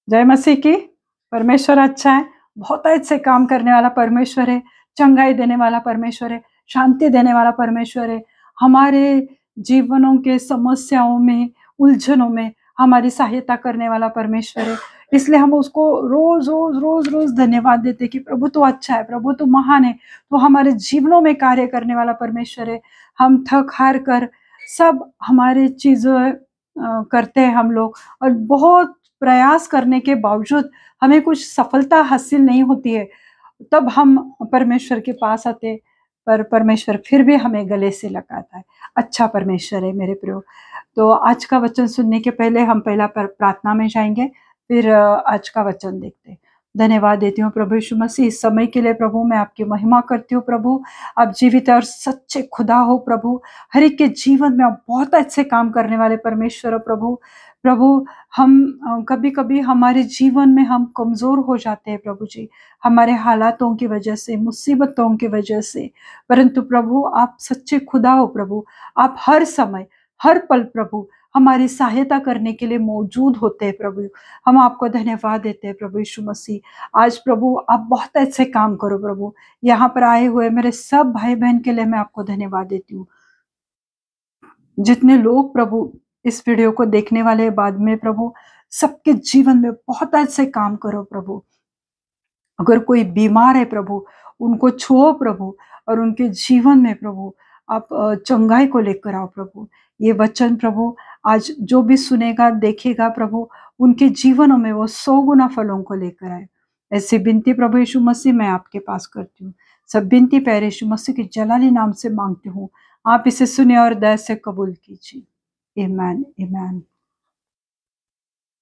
जय मसीह की। परमेश्वर अच्छा है, बहुत अच्छे काम करने वाला परमेश्वर है, चंगाई देने वाला परमेश्वर है, शांति देने वाला परमेश्वर है। हमारे जीवनों के समस्याओं में, उलझनों में हमारी सहायता करने वाला परमेश्वर है। इसलिए हम उसको रोज रोज रोज रोज धन्यवाद देते हैं कि प्रभु तो अच्छा है, प्रभु तो महान है, तो हमारे जीवनों में कार्य करने वाला परमेश्वर है। हम थक हार कर सब हमारे चीज़ों करते हैं हम लोग, और बहुत प्रयास करने के बावजूद हमें कुछ सफलता हासिल नहीं होती है, तब हम परमेश्वर के पास आते, पर परमेश्वर फिर भी हमें गले से लगाता है। अच्छा परमेश्वर है मेरे प्रियो। तो आज का वचन सुनने के पहले हम पहला प्रार्थना में जाएंगे, फिर आज का वचन देखते हैं। धन्यवाद देती हूँ प्रभु यीशु मसीह इस समय के लिए। प्रभु मैं आपकी महिमा करती हूँ। प्रभु आप जीवित और सच्चे खुदा हो। प्रभु हर एक के जीवन में आप बहुत अच्छे काम करने वाले परमेश्वर हो। प्रभु प्रभु हम कभी कभी हमारे जीवन में हम कमजोर हो जाते हैं प्रभु जी, हमारे हालातों की वजह से, मुसीबतों की वजह से, परंतु प्रभु आप सच्चे खुदा हो। प्रभु आप हर समय, हर पल प्रभु हमारी सहायता करने के लिए मौजूद होते हैं। प्रभु हम आपको धन्यवाद देते हैं प्रभु यीशु मसीह। आज प्रभु आप बहुत अच्छे काम करो। प्रभु यहाँ पर आए हुए मेरे सब भाई बहन के लिए मैं आपको धन्यवाद देती हूँ। जितने लोग प्रभु इस वीडियो को देखने वाले बाद में, प्रभु सबके जीवन में बहुत अच्छे काम करो। प्रभु अगर कोई बीमार है प्रभु उनको छुओ प्रभु, और उनके जीवन में प्रभु आप चंगाई को लेकर आओ। प्रभु ये वचन प्रभु आज जो भी सुनेगा देखेगा प्रभु उनके जीवनों में वो 100 गुना फलों को लेकर आए। ऐसी विनती प्रभु यीशु मसीह मैं आपके पास करती हूँ। सब विनती प्यारे यीशु मसीह के जलाली नाम से मांगती हूँ। आप इसे सुने और दया से कबूल कीजिए। आमीन आमीन।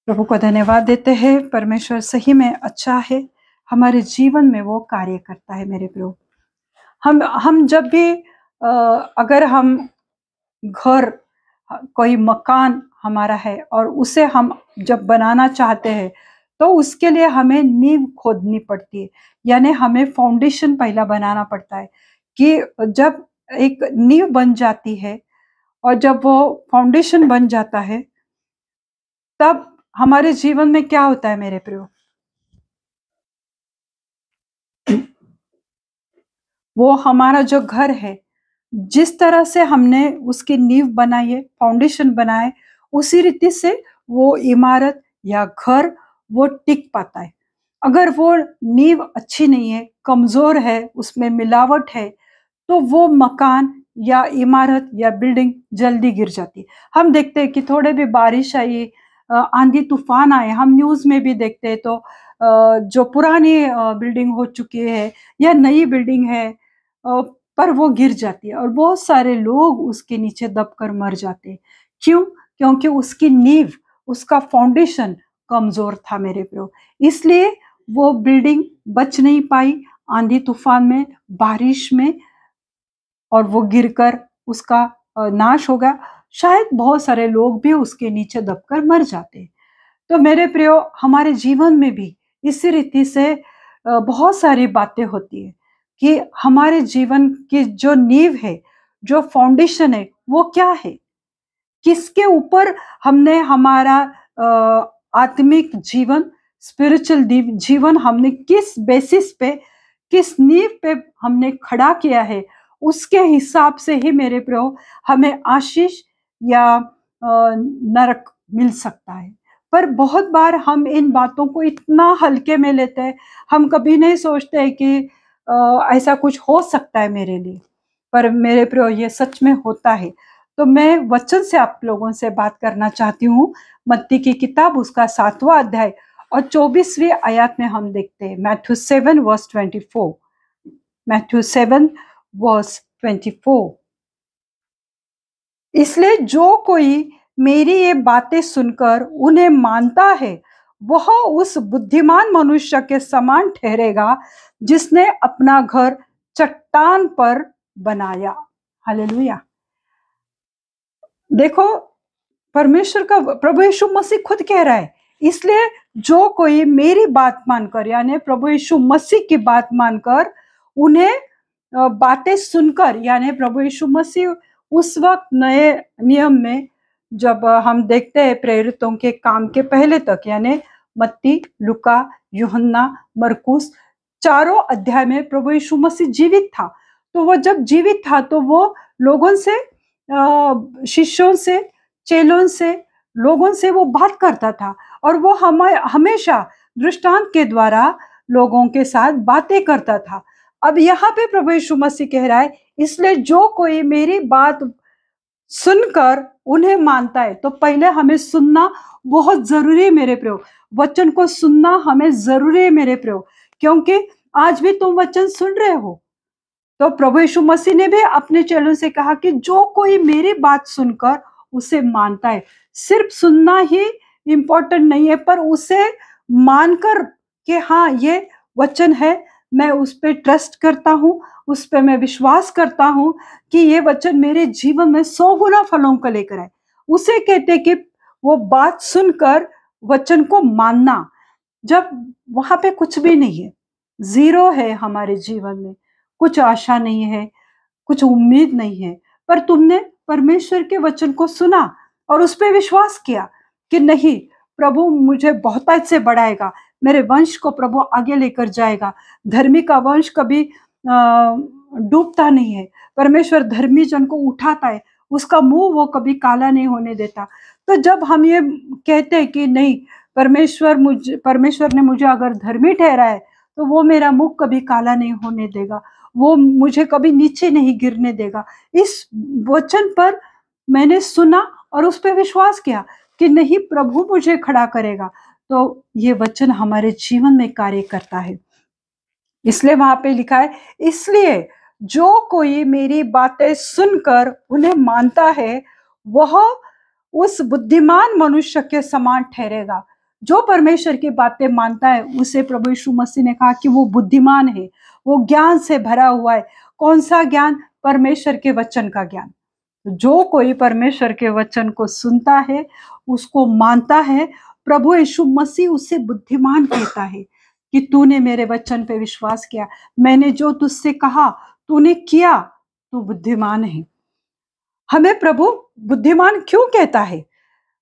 प्रभु को धन्यवाद देते हैं। परमेश्वर सही में अच्छा है, हमारे जीवन में वो कार्य करता है मेरे प्रभु। हम जब भी अगर हम घर, कोई मकान हमारा है और उसे हम जब बनाना चाहते हैं तो उसके लिए हमें नींव खोदनी पड़ती है, यानी हमें फाउंडेशन पहला बनाना पड़ता है। कि जब एक नींव बन जाती है और जब वो फाउंडेशन बन जाता है तब हमारे जीवन में क्या होता है मेरे प्रियो, वो हमारा जो घर है जिस तरह से हमने उसकी नींव बनाई है, फाउंडेशन बनाए, उसी रीति से वो इमारत या घर वो टिक पाता है। अगर वो नींव अच्छी नहीं है, कमजोर है, उसमें मिलावट है, तो वो मकान या इमारत या बिल्डिंग जल्दी गिर जाती है। हम देखते हैं कि थोड़े भी बारिश आई, आंधी तूफान आए, हम न्यूज में भी देखते हैं तो जो पुरानी बिल्डिंग हो चुकी है या नई बिल्डिंग है, पर वो गिर जाती है और बहुत सारे लोग उसके नीचे दबकर मर जाते हैं। क्यों? क्योंकि उसकी नींव, उसका फाउंडेशन कमजोर था मेरे प्रियो। इसलिए वो बिल्डिंग बच नहीं पाई आंधी तूफान में, बारिश में, और वो गिरकर उसका नाश होगा। शायद बहुत सारे लोग भी उसके नीचे दबकर मर जाते। तो मेरे प्रियो हमारे जीवन में भी इसी रीति से बहुत सारी बातें होती है कि हमारे जीवन की जो नींव है, जो फाउंडेशन है, वो क्या है, किसके ऊपर हमने हमारा आत्मिक जीवन, स्पिरिचुअल जीवन हमने किस बेसिस पे, किस नींव पे हमने खड़ा किया है, उसके हिसाब से ही मेरे प्रियो हमें आशीष या नरक मिल सकता है। पर बहुत बार हम इन बातों को इतना हल्के में लेते हैं, हम कभी नहीं सोचते हैं कि ऐसा कुछ हो सकता है मेरे लिए। पर मेरे प्रियो ये सच में होता है। तो मैं वचन से आप लोगों से बात करना चाहती हूँ। मत्ती की किताब उसका 7वां अध्याय और 24वीं आयत में हम देखते हैं, मैथ्यू 7 वर्स 24। Matthew 7 verse 24। इसलिए जो कोई मेरी ये बातें सुनकर उन्हें मानता है वह उस बुद्धिमान मनुष्य के समान ठहरेगा जिसने अपना घर चट्टान पर बनाया। हालेलुया। देखो परमेश्वर का प्रभु यीशु मसीह खुद कह रहा है, इसलिए जो कोई मेरी बात मानकर, यानी प्रभु यीशु मसीह की बात मानकर, उन्हें बातें सुनकर, यानी प्रभु यीशु मसीह उस वक्त नए नियम में जब हम देखते हैं प्रेरितों के काम के पहले तक, यानी मत्ती, लुका, यूहन्ना, मरकुस, चारों अध्याय में प्रभु यीशु मसीह जीवित था। तो वो जब जीवित था तो वो लोगों से, शिष्यों से, चेलों से, लोगों से वो बात करता था और वो हमेशा दृष्टांत के द्वारा लोगों के साथ बातें करता था। अब यहाँ पे प्रभु यीशु मसीह कह रहा है, इसलिए जो कोई मेरी बात सुनकर उन्हें मानता है। तो पहले हमें सुनना बहुत जरूरी है मेरे प्रियो, वचन को सुनना हमें जरूरी है मेरे प्रियो, क्योंकि आज भी तुम वचन सुन रहे हो। तो प्रभु यीशु मसीह ने भी अपने चेलों से कहा कि जो कोई मेरी बात सुनकर उसे मानता है, सिर्फ सुनना ही इंपॉर्टेंट नहीं है, पर उसे मानकर कि हाँ ये वचन है, मैं उस पर ट्रस्ट करता हूँ, उस पर मैं विश्वास करता हूँ कि ये वचन मेरे जीवन में 100 गुना फलों को लेकर आए, उसे कहते कि वो बात सुनकर वचन को मानना। जब वहां पे कुछ भी नहीं है, जीरो है हमारे जीवन में, कुछ आशा नहीं है, कुछ उम्मीद नहीं है, पर तुमने परमेश्वर के वचन को सुना और उस पर विश्वास किया कि नहीं, प्रभु मुझे बहुतायत से बढ़ाएगा, मेरे वंश को प्रभु आगे लेकर जाएगा। धर्मी का वंश कभी डूबता नहीं है, परमेश्वर धर्मी जन को उठाता है, उसका मुंह वो कभी काला नहीं होने देता। तो जब हम ये कहते हैं कि नहीं, परमेश्वर ने मुझे अगर धर्मी ठहरा है तो वो मेरा मुख कभी काला नहीं होने देगा, वो मुझे कभी नीचे नहीं गिरने देगा। इस वचन पर मैंने सुना और उस पर विश्वास किया कि नहीं, प्रभु मुझे खड़ा करेगा, तो ये वचन हमारे जीवन में कार्य करता है। इसलिए वहां पे लिखा है, इसलिए जो कोई मेरी बातें सुनकर उन्हें मानता है वह उस बुद्धिमान मनुष्य के समान ठहरेगा। जो परमेश्वर की बातें मानता है उसे प्रभु यीशु मसीह ने कहा कि वो बुद्धिमान है, वो ज्ञान से भरा हुआ है। कौन सा ज्ञान? परमेश्वर के वचन का ज्ञान। जो कोई परमेश्वर के वचन को सुनता है, उसको मानता है, प्रभु यीशु मसीह उसे बुद्धिमान कहता है कि तूने मेरे वचन पे विश्वास किया, मैंने जो तुझसे कहा तूने किया, तू बुद्धिमान है। हमें प्रभु बुद्धिमान क्यों कहता है?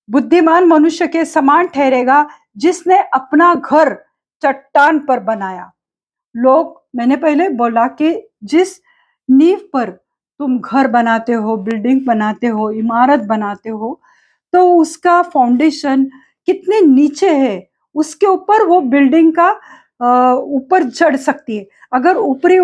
बुद्धिमान मनुष्य के समान ठहरेगा जिसने अपना घर चट्टान पर बनाया। मैंने पहले बोला कि जिस नींव पर तुम घर बनाते हो, बिल्डिंग बनाते हो, इमारत बनाते हो, तो उसका फाउंडेशन कितने नीचे है, उसके ऊपर वो बिल्डिंग का ऊपर चढ़ सकती है। अगर ऊपरी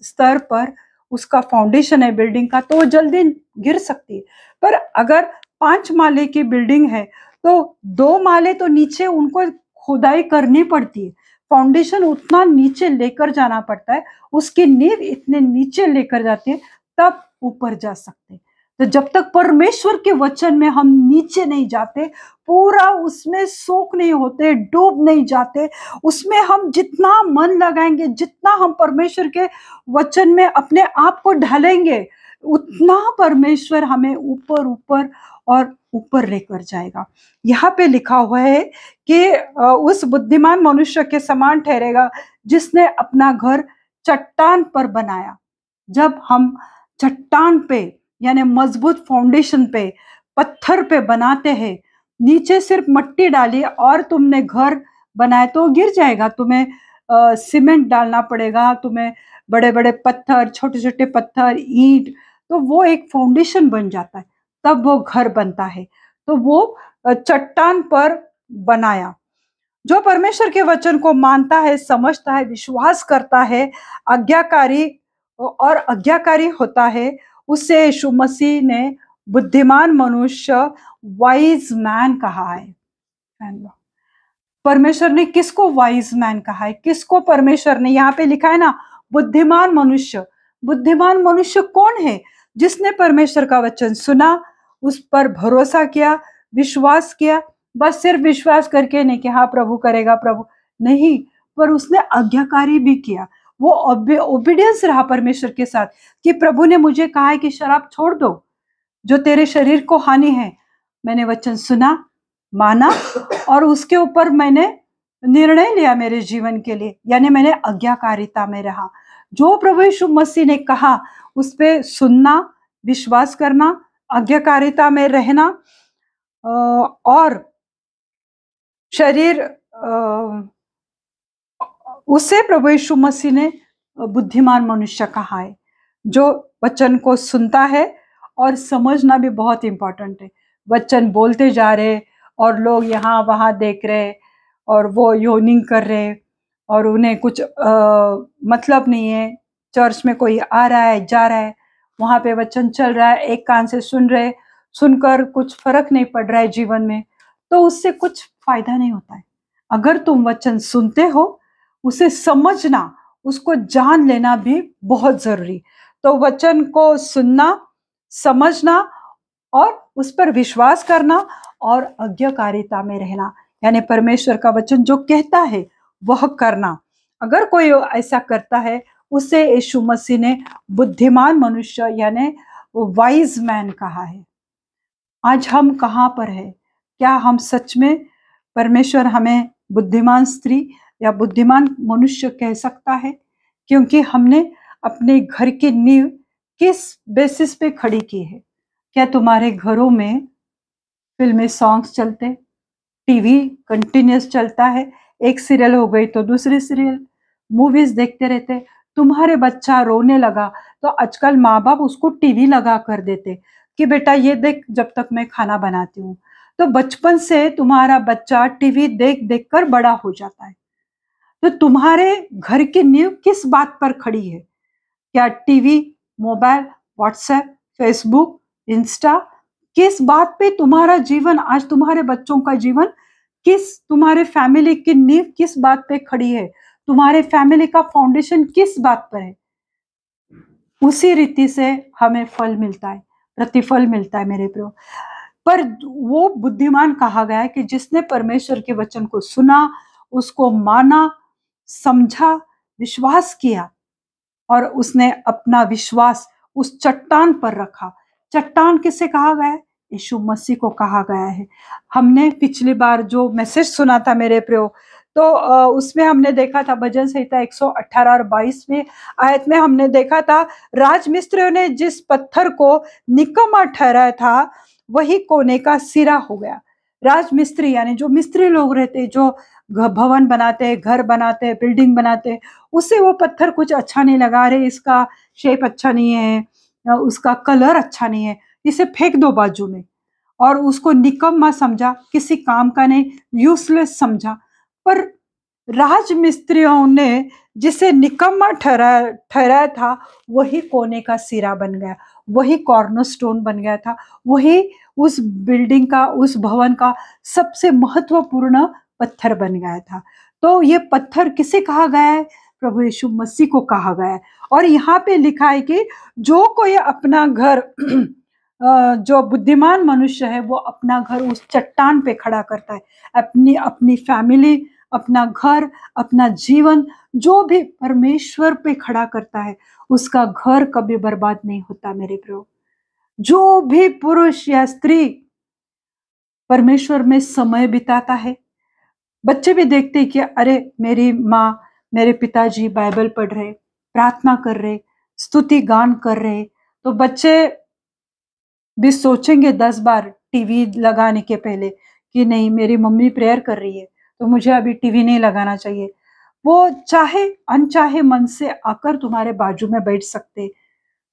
स्तर पर उसका फाउंडेशन है बिल्डिंग का, तो वो जल्दी गिर सकती है। पर अगर 5 माले की बिल्डिंग है तो 2 माले तो नीचे उनको खुदाई करनी पड़ती है, फाउंडेशन उतना नीचे लेकर जाना पड़ता है, उसकी नींव इतने नीचे लेकर जाते हैं, तब ऊपर जा सकते हैं। तो जब तक परमेश्वर के वचन में हम नीचे नहीं जाते, पूरा उसमें सोख नहीं होते, डूब नहीं जाते, उसमें हम जितना मन लगाएंगे, जितना हम परमेश्वर के वचन में अपने आप को ढालेंगे, उतना परमेश्वर हमें ऊपर ऊपर और ऊपर लेकर जाएगा। यहाँ पे लिखा हुआ है कि उस बुद्धिमान मनुष्य के समान ठहरेगा जिसने अपना घर चट्टान पर बनाया। जब हम चट्टान पे यानी मजबूत फाउंडेशन पे, पत्थर पे बनाते हैं, नीचे सिर्फ मट्टी डाली और तुमने घर बनाए तो गिर जाएगा। तुम्हें सीमेंट डालना पड़ेगा, तुम्हें बड़े बड़े पत्थर, छोटे छोटे पत्थर, ईंट, तो वो एक फाउंडेशन बन जाता है, तब वो घर बनता है। तो वो चट्टान पर बनाया। जो परमेश्वर के वचन को मानता है, समझता है, विश्वास करता है, आज्ञाकारी होता है, उसे यीशु मसीह ने बुद्धिमान मनुष्य, वाइज मैन कहा है। परमेश्वर ने किसको वाइज मैन कहा है? किसको परमेश्वर ने, यहाँ पे लिखा है ना, बुद्धिमान मनुष्य। बुद्धिमान मनुष्य कौन है? जिसने परमेश्वर का वचन सुना, उस पर भरोसा किया, विश्वास किया। बस सिर्फ विश्वास करके नहीं कि हाँ प्रभु करेगा, प्रभु नहीं, पर उसने आज्ञाकारी भी किया। वो ओबीडियंस रहा परमेश्वर के साथ कि प्रभु ने मुझे कहा है कि शराब छोड़ दो, जो तेरे शरीर को हानि है। मैंने वचन सुना, माना और उसके ऊपर मैंने निर्णय लिया मेरे जीवन के लिए, यानी मैंने आज्ञाकारिता में रहा। जो प्रभु यीशु मसीह ने कहा उस पे सुनना, विश्वास करना, आज्ञाकारिता में रहना और शरीर उसे प्रभु यीशु मसीह ने बुद्धिमान मनुष्य कहा है, जो वचन को सुनता है। और समझना भी बहुत इंपॉर्टेंट है। वचन बोलते जा रहे और लोग यहाँ वहाँ देख रहे और वो योनिंग कर रहे और उन्हें कुछ मतलब नहीं है। चर्च में कोई आ रहा है, जा रहा है, वहां पे वचन चल रहा है, एक कान से सुन रहे, सुनकर कुछ फर्क नहीं पड़ रहा है जीवन में, तो उससे कुछ फायदा नहीं होता है। अगर तुम वचन सुनते हो, उसे समझना, उसको जान लेना भी बहुत जरूरी। तो वचन को सुनना, समझना और उस पर विश्वास करना और आज्ञाकारिता में रहना, यानी परमेश्वर का वचन जो कहता है वह करना। अगर कोई ऐसा करता है, उसे यीशु मसीह ने बुद्धिमान मनुष्य यानी वाइज मैन कहा है। आज हम कहाँ पर है? क्या हम सच में परमेश्वर हमें बुद्धिमान स्त्री या बुद्धिमान मनुष्य कह सकता है? क्योंकि हमने अपने घर की नींव किस बेसिस पे खड़ी की है? क्या तुम्हारे घरों में फिल्मी सॉन्ग्स चलते, टीवी कंटिन्यूस चलता है, एक सीरियल हो गई तो दूसरी सीरियल, मूवीज देखते रहते, तुम्हारे बच्चा रोने लगा तो आजकल माँ बाप उसको टीवी लगा कर देते कि बेटा ये देख जब तक मैं खाना बनाती हूँ। तो बचपन से तुम्हारा बच्चा टीवी देख देख कर बड़ा हो जाता है। तो तुम्हारे घर की नींव किस बात पर खड़ी है? क्या TV, mobile, WhatsApp, Facebook, Insta, किस बात पे तुम्हारा जीवन, आज तुम्हारे बच्चों का जीवन किस, तुम्हारे फैमिली की नींव किस बात पे खड़ी है? तुम्हारे फैमिली का फाउंडेशन किस बात पर है? उसी रीति से हमें फल मिलता है, प्रतिफल मिलता है मेरे प्रियो। पर वो बुद्धिमान कहा गया है कि जिसने परमेश्वर के वचन को सुना, उसको माना, समझा, विश्वास किया और उसने अपना विश्वास उस चट्टान पर रखा। चट्टान किसे कहा गया है? यीशु मसीह को कहा गया है। हमने पिछली बार जो मैसेज सुना था मेरे प्रियो, तो उसमें हमने देखा था भजन संहिता 118 और 22वें आयत में हमने देखा था, राजमिस्त्रियों ने जिस पत्थर को निकम्मा ठहराया था, वही कोने का सिरा हो गया। राजमिस्त्री यानी जो मिस्त्री लोग रहते, जो भवन बनाते हैं, घर बनाते हैं, बिल्डिंग बनाते हैं, उससे वो पत्थर कुछ अच्छा नहीं लगा, रहे इसका शेप अच्छा नहीं है, उसका कलर अच्छा नहीं है, इसे फेंक दो बाजू में। और उसको निकम्मा समझा, किसी काम का नहीं, यूजलेस समझा। पर राजमिस्त्रियों ने जिसे निकम्मा ठहराया था, वही कोने का सिरा बन गया, वही कॉर्नरस्टोन बन गया था, वही उस बिल्डिंग का, उस भवन का सबसे महत्वपूर्ण पत्थर बन गया था। तो ये पत्थर किसे कहा गया है? प्रभु यीशु मसीह को कहा गया है। और यहाँ पे लिखा है कि जो कोई अपना घर जो बुद्धिमान मनुष्य है, वो अपना घर उस चट्टान पे खड़ा करता है। अपनी अपनी फैमिली, अपना घर, अपना जीवन जो भी परमेश्वर पे खड़ा करता है, उसका घर कभी बर्बाद नहीं होता मेरे प्रियो। जो भी पुरुष या स्त्री परमेश्वर में समय बिताता है, बच्चे भी देखते हैं कि अरे मेरी माँ, मेरे पिताजी बाइबल पढ़ रहे, प्रार्थना कर रहे, स्तुति गान कर रहे, तो बच्चे भी सोचेंगे 10 बार टीवी लगाने के पहले कि नहीं, मेरी मम्मी प्रेयर कर रही है तो मुझे अभी टीवी नहीं लगाना चाहिए। वो चाहे अनचाहे मन से आकर तुम्हारे बाजू में बैठ सकते।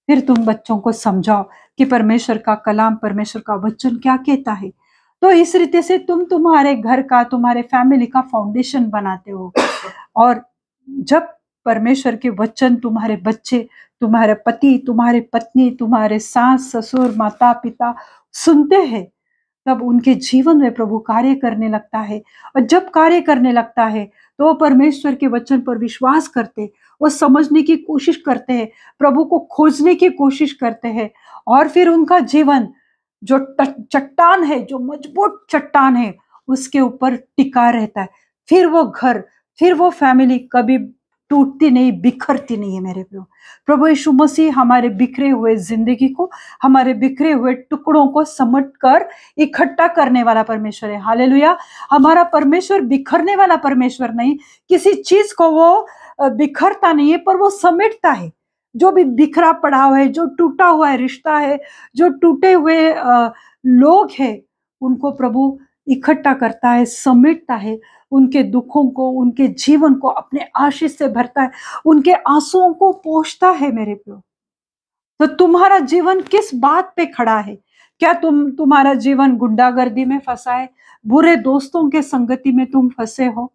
फिर तुम बच्चों को समझाओ कि परमेश्वर का कलाम, परमेश्वर का वचन क्या कहता है। तो इस रीति से तुम तुम्हारे घर का, तुम्हारे फैमिली का फाउंडेशन बनाते हो। और जब परमेश्वर के वचन तुम्हारे बच्चे, तुम्हारे पति, तुम्हारे पत्नी, तुम्हारे सास ससुर, माता पिता सुनते हैं, तब उनके जीवन में प्रभु कार्य करने लगता है। और जब कार्य करने लगता है तो वो परमेश्वर के वचन पर विश्वास करते, वो समझने की कोशिश करते हैं, प्रभु को खोजने की कोशिश करते हैं। और फिर उनका जीवन जो चट्टान है, जो मजबूत चट्टान है, उसके ऊपर टिका रहता है। फिर वो घर, फिर वो फैमिली कभी टूटती नहीं, बिखरती नहीं है मेरे प्रियो। प्रभु यीशु मसीह हमारे बिखरे हुए जिंदगी को, हमारे बिखरे हुए टुकड़ों को समेट कर इकट्ठा करने वाला परमेश्वर है। हालेलुया। हमारा परमेश्वर बिखरने वाला परमेश्वर नहीं, किसी चीज को वो बिखरता नहीं है, पर वो समेटता है। जो भी बिखरा पड़ा हुआ है, जो टूटा हुआ है रिश्ता है, जो टूटे हुए लोग हैं, उनको प्रभु इकट्ठा करता है, समेटता है, उनके दुखों को, उनके जीवन को अपने आशीष से भरता है, उनके आंसुओं को पोंछता है मेरे प्रियो। तो तुम्हारा जीवन किस बात पे खड़ा है? क्या तुम्हारा जीवन गुंडागर्दी में फंसा है? बुरे दोस्तों के संगति में तुम फंसे हो?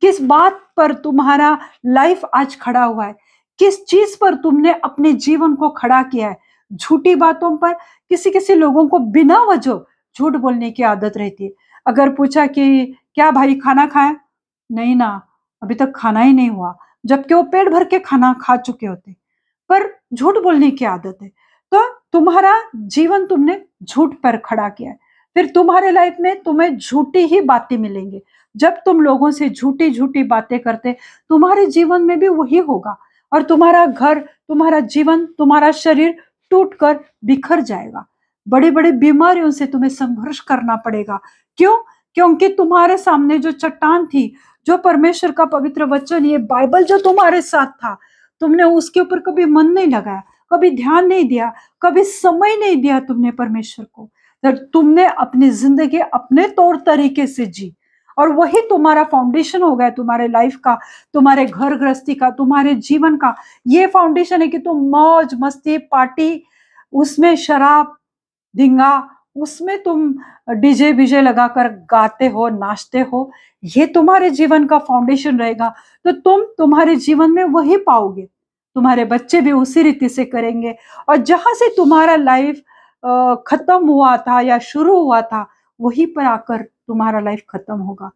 किस बात पर तुम्हारा लाइफ आज खड़ा हुआ है? किस चीज पर तुमने अपने जीवन को खड़ा किया है? झूठी बातों पर? किसी किसी लोगों को बिना वजह झूठ बोलने की आदत रहती है। अगर पूछा कि क्या भाई खाना खाया? नहीं ना, अभी तक खाना ही नहीं हुआ, जबकि वो पेट भर के खाना खा चुके होते, पर झूठ बोलने की आदत है। तो तुम्हारा जीवन तुमने झूठ पर खड़ा किया है। फिर तुम्हारे लाइफ में तुम्हें झूठी ही बातें मिलेंगे। जब तुम लोगों से झूठी झूठी बातें करते, तुम्हारे जीवन में भी वही होगा, और तुम्हारा घर, तुम्हारा जीवन, तुम्हारा शरीर टूट कर बिखर जाएगा। बड़ी बड़ी बीमारियों से तुम्हें संघर्ष करना पड़ेगा। क्यों? क्योंकि तुम्हारे सामने जो चट्टान थी, जो परमेश्वर का पवित्र वचन, ये बाइबल जो तुम्हारे साथ था, तुमने उसके ऊपर कभी मन नहीं लगाया, कभी ध्यान नहीं दिया, कभी समय नहीं दिया तुमने परमेश्वर को। तो तुमने अपनी जिंदगी अपने तौर तरीके से जी, और वही तुम्हारा फाउंडेशन हो गया, तुम्हारे लाइफ का, तुम्हारे घर गृहस्थी का, तुम्हारे जीवन का। ये फाउंडेशन है कि तुम मौज मस्ती पार्टी, उसमें शराब धिंगा, उसमें तुम डीजे बीजे लगाकर गाते हो, नाचते हो। ये तुम्हारे जीवन का फाउंडेशन रहेगा, तो तुम तुम्हारे जीवन में वही पाओगे। तुम्हारे बच्चे भी उसी रीति से करेंगे, और जहां से तुम्हारा लाइफ खत्म हुआ था या शुरू हुआ था, वहीं पर आकर तुम्हारा लाइफ खत्म होगा।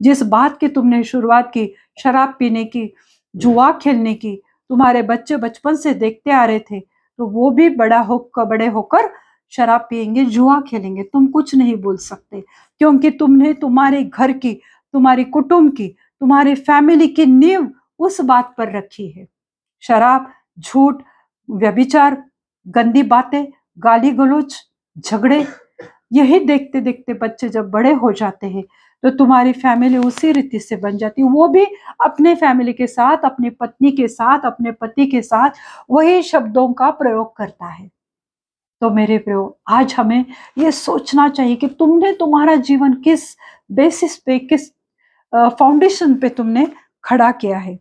जिस बात की तुमने शुरुआत की, शराब पीने की, जुआ खेलने की, तुम्हारे बच्चे बचपन से देखते आ रहे थे, तो वो भी बड़े होकर शराब पिएंगे, जुआ खेलेंगे। तुम कुछ नहीं बोल सकते, क्योंकि तुमने तुम्हारे घर की, तुम्हारी कुटुंब की, तुम्हारी फैमिली की नींव उस बात पर रखी है। शराब, झूठ, व्यभिचार, गंदी बातें, गाली गलौज, झगड़े, यही देखते देखते बच्चे जब बड़े हो जाते हैं, तो तुम्हारी फैमिली उसी रीति से बन जाती है। वो भी अपने फैमिली के साथ, अपनी पत्नी के साथ, अपने पति के साथ वही शब्दों का प्रयोग करता है। तो मेरे प्रियो, आज हमें ये सोचना चाहिए कि तुमने तुम्हारा जीवन किस बेसिस पे, किस फाउंडेशन पे तुमने खड़ा किया है।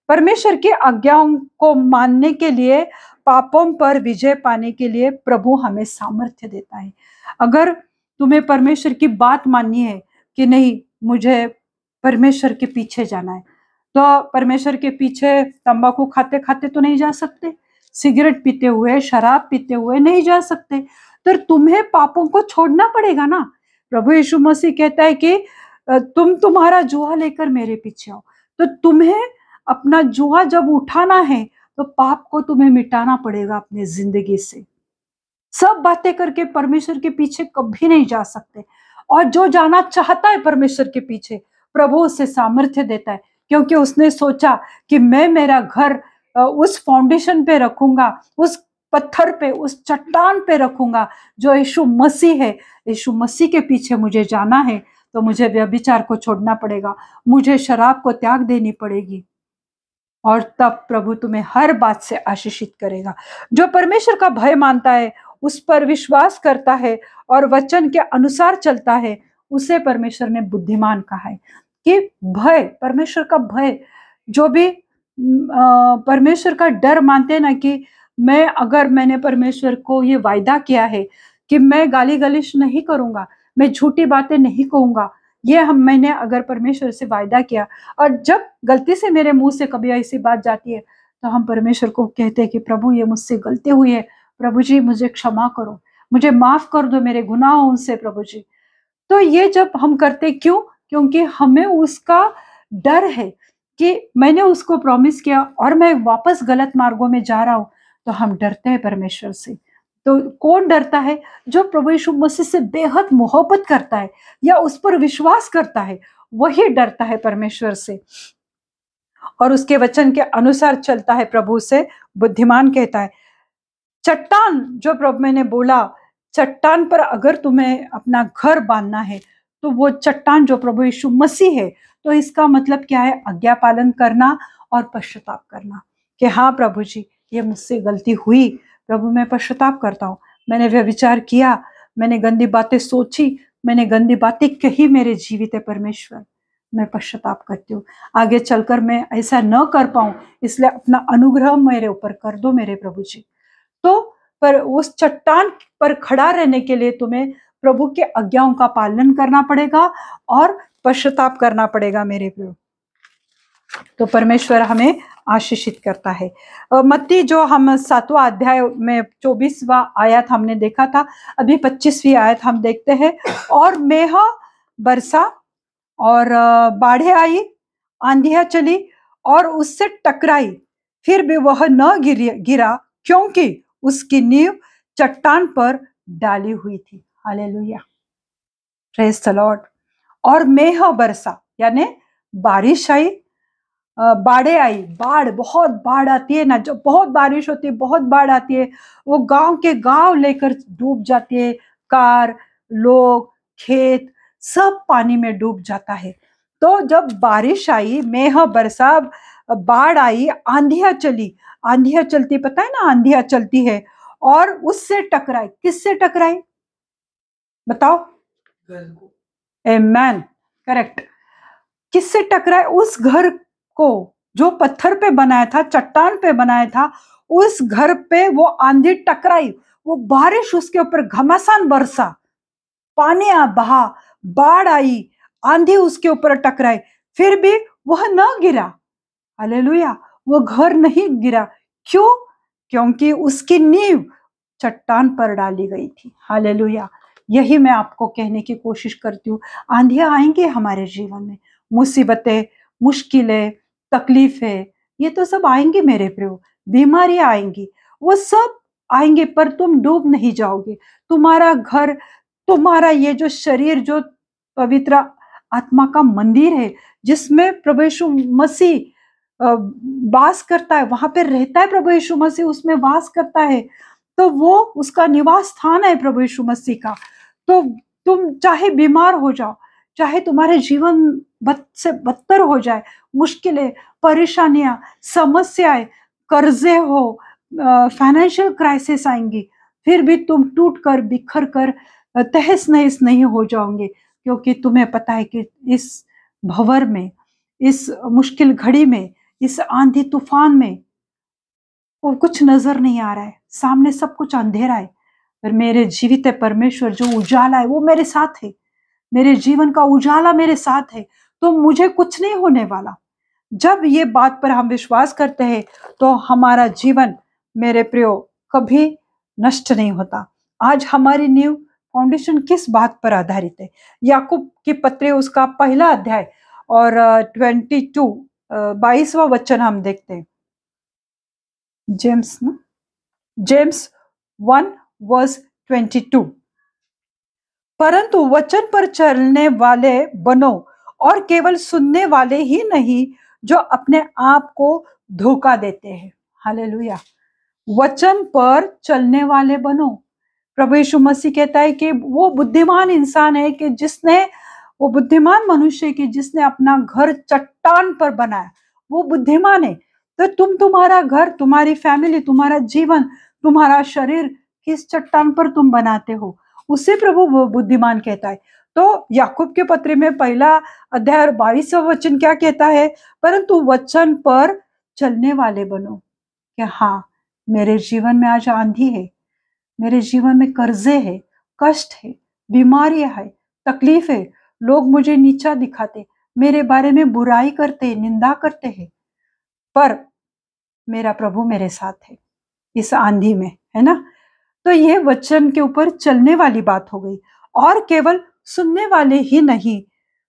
परमेश्वर की आज्ञाओं को मानने के लिए, पापों पर विजय पाने के लिए प्रभु हमें सामर्थ्य देता है। अगर तुम्हें परमेश्वर की बात माननी है कि नहीं, मुझे परमेश्वर के पीछे जाना है, तो परमेश्वर के पीछे तंबाकू खाते खाते तो नहीं जा सकते, सिगरेट पीते हुए, शराब पीते हुए नहीं जा सकते। तो तुम्हें पापों को छोड़ना पड़ेगा ना। प्रभु यीशु मसीह कहता है कि तुम तुम्हारा जुआ लेकर मेरे पीछे आओ। तो तुम्हें अपना जुआ जब उठाना है, तो पाप को तुम्हें मिटाना पड़ेगा अपनी जिंदगी से। सब बातें करके परमेश्वर के पीछे कभी नहीं जा सकते। और जो जाना चाहता है परमेश्वर के पीछे, प्रभु उससे सामर्थ्य देता है, क्योंकि उसने सोचा कि मैं मेरा घर उस फाउंडेशन पे रखूंगा, उस पत्थर पे, उस चट्टान पे रखूंगा जो यीशु मसीह है। यीशु मसीह के पीछे मुझे जाना है, तो मुझे व्यभिचार को छोड़ना पड़ेगा, मुझे शराब को त्याग देनी पड़ेगी, और तब प्रभु तुम्हें हर बात से आशीषित करेगा। जो परमेश्वर का भय मानता है, उस पर विश्वास करता है और वचन के अनुसार चलता है, उसे परमेश्वर ने बुद्धिमान कहा है। कि भय, परमेश्वर का भय, जो भी परमेश्वर का डर मानते हैं ना, कि मैंने परमेश्वर को ये वायदा किया है कि मैं गाली गलिश नहीं करूंगा, मैं झूठी बातें नहीं कहूंगा, मैंने अगर परमेश्वर से वायदा किया, और जब गलती से मेरे मुंह से कभी ऐसी बात जाती है, तो हम परमेश्वर को कहते हैं कि प्रभु ये मुझसे गलती हुई है, प्रभु जी मुझे क्षमा करो, मुझे माफ कर दो मेरे गुनाहों से प्रभु जी। तो ये जब हम करते, क्यों? क्योंकि हमें उसका डर है कि मैंने उसको प्रॉमिस किया और मैं वापस गलत मार्गों में जा रहा हूं, तो हम डरते हैं परमेश्वर से। तो कौन डरता है? जो प्रभु यीशु मसीह से बेहद मोहब्बत करता है या उस पर विश्वास करता है, वही डरता है परमेश्वर से और उसके वचन के अनुसार चलता है। प्रभु से बुद्धिमान कहता है। चट्टान, जो प्रभु मैंने बोला, चट्टान पर अगर तुम्हें अपना घर बांधना है, तो वो चट्टान जो प्रभु यीशु मसीह है। तो इसका मतलब क्या है? आज्ञा पालन करना और पश्चाताप करना, कि हाँ प्रभु जी, ये मुझसे गलती हुई, प्रभु मैं पश्चाताप करता हूँ, मैंने व्यभिचार किया, मैंने गंदी बातें सोची, मैंने गंदी बातें कही मेरे जीवित है परमेश्वर, मैं पश्चाताप करती हूँ। आगे चलकर मैं ऐसा न कर पाऊं, इसलिए अपना अनुग्रह मेरे ऊपर कर दो मेरे प्रभु जी। तो पर उस चट्टान पर खड़ा रहने के लिए तुम्हें प्रभु के आज्ञाओं का पालन करना पड़ेगा और पश्चाताप करना पड़ेगा मेरे प्रभु। तो परमेश्वर हमें आशीषित करता है। मत्ती जो हम 7वां अध्याय में 24वां आयत हमने देखा था, अभी 25वीं आयत हम देखते हैं। और मेघ बरसा और बाढ़ें आई, आंधियां चली और उससे टकराई, फिर भी वह न गिरा क्योंकि उसकी नींव चट्टान पर डाली हुई थी। Hallelujah, praise the Lord. और मेघ बरसा यानी बारिश आई, बाढ़ें आई, बाढ़, बहुत बाढ़ आती है ना, जब बहुत बारिश होती है बहुत बाढ़ आती है, वो गांव के गांव लेकर डूब जाती है, कार, लोग, खेत सब पानी में डूब जाता है। तो जब बारिश आई, मेघ बरसा, बाढ़ आई, आंधियां चली, आंधियां चलती, पता है ना आंधियां चलती है, और उससे टकराई। किससे टकराई बताओ? आमेन, करेक्ट। किससे टकराए? उस घर को जो पत्थर पे बनाया था, चट्टान पे बनाया था, उस घर पे वो आंधी टकराई, वो बारिश उसके ऊपर घमासान बरसा, पानी बहा, बाढ़ आई, आंधी उसके ऊपर टकराई, फिर भी वह न गिरा। हालेलुया, वो घर नहीं गिरा। क्यों? क्योंकि उसकी नींव चट्टान पर डाली गई थी। हालेलुया, यही मैं आपको कहने की कोशिश करती हूँ। आंधियां आएंगे हमारे जीवन में, मुसीबतें, मुश्किलें, तकलीफें, ये तो सब आएंगे मेरे प्रियो, बीमारियां आएंगी, वो सब आएंगे, पर तुम डूब नहीं जाओगे। तुम्हारा घर, तुम्हारा ये जो शरीर, जो पवित्र आत्मा का मंदिर है, जिसमें प्रभु यीशु मसीह वास करता है, वहां पे रहता है प्रभु यीशु मसीह, उसमें वास करता है, तो वो उसका निवास स्थान है प्रभु यीशु मसीह का। तो तुम चाहे बीमार हो जाओ, चाहे तुम्हारे जीवन बद से बदतर हो जाए, मुश्किलें, परेशानियां, समस्याएं, कर्जे हो, फाइनेंशियल क्राइसिस आएंगी, फिर भी तुम टूट कर, बिखर कर, तहस नहस नहीं हो जाओगे, क्योंकि तुम्हें पता है कि इस भंवर में, इस मुश्किल घड़ी में, इस आंधी तूफान में वो कुछ नजर नहीं आ रहा है, सामने सब कुछ अंधेरा है, पर मेरे जीवित परमेश्वर जो उजाला है वो मेरे साथ है, मेरे जीवन का उजाला मेरे साथ है, तो मुझे कुछ नहीं होने वाला। जब ये बात पर हम विश्वास करते हैं तो हमारा जीवन मेरे प्रियो कभी नष्ट नहीं होता। आज हमारी न्यू फाउंडेशन किस बात पर आधारित है? याकूब की पत्री उसका पहला अध्याय और 22वां वचन हम देखते हैं। जेम्स 1:22, परंतु वचन पर चलने वाले बनो और केवल सुनने वाले ही नहीं जो अपने आप को धोखा देते हैं। हालेलुया, वचन पर चलने वाले बनो। प्रभु यीशु मसीह कहता है कि वो बुद्धिमान इंसान है कि जिसने, वो बुद्धिमान मनुष्य कि जिसने अपना घर चट्टान पर बनाया, वो बुद्धिमान है। तो तुम्हारा घर, तुम्हारी फैमिली, तुम्हारा जीवन, तुम्हारा शरीर किस चट्टान पर तुम बनाते हो, उससे प्रभु वो बुद्धिमान कहता है। तो याकूब के पत्र में पहला अध्याय और 22वां वचन क्या कहता है? परंतु वचन पर चलने वाले बनो। कि हाँ, मेरे जीवन में आज आंधी है, मेरे जीवन में कर्जे है, कष्ट है, बीमारियां है, तकलीफ है, लोग मुझे नीचा दिखाते, मेरे बारे में बुराई करते, निंदा करते हैं, पर मेरा प्रभु मेरे साथ है इस आंधी में, है ना। तो ये वचन के ऊपर चलने वाली बात हो गई। और केवल सुनने वाले ही नहीं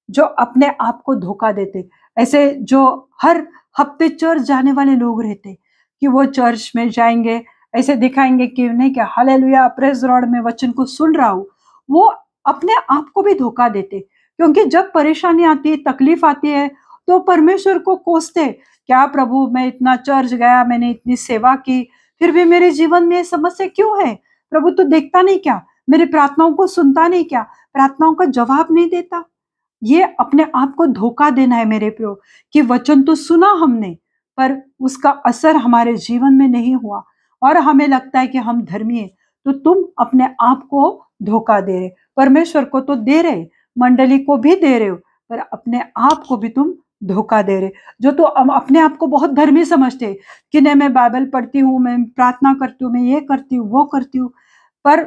जो अपने आप को धोखा देते, ऐसे जो हर हफ्ते चर्च जाने वाले लोग रहते कि वो चर्च में जाएंगे, ऐसे दिखाएंगे कि नहीं क्या हालेलुया प्रेज लॉर्ड में वचन को सुन रहा हूं, वो अपने आप को भी धोखा देते। क्योंकि जब परेशानी आती है, तकलीफ आती है, तो परमेश्वर को कोसते, क्या प्रभु मैं इतना चर्च गया, मैंने इतनी सेवा की, फिर भी मेरे जीवन में समस्या क्यों है? प्रभु तो देखता नहीं क्या? मेरी प्रार्थनाओं को सुनता नहीं क्या? प्रार्थनाओं का जवाब नहीं देता? ये अपने आप को धोखा देना है मेरे प्रियो, कि वचन तो सुना हमने, पर उसका असर हमारे जीवन में नहीं हुआ और हमें लगता है कि हम धर्मी है। तो तुम अपने आप को धोखा दे रहे, परमेश्वर को तो दे रहे, मंडली को भी दे रहे हो, पर अपने आप को भी तुम धोखा दे रहे। जो तो अपने आप को बहुत धर्मी समझते कि नहीं, मैं बाइबल पढ़ती हूँ, मैं प्रार्थना करती हूँ, मैं ये करती हूँ, वो करती हूँ, पर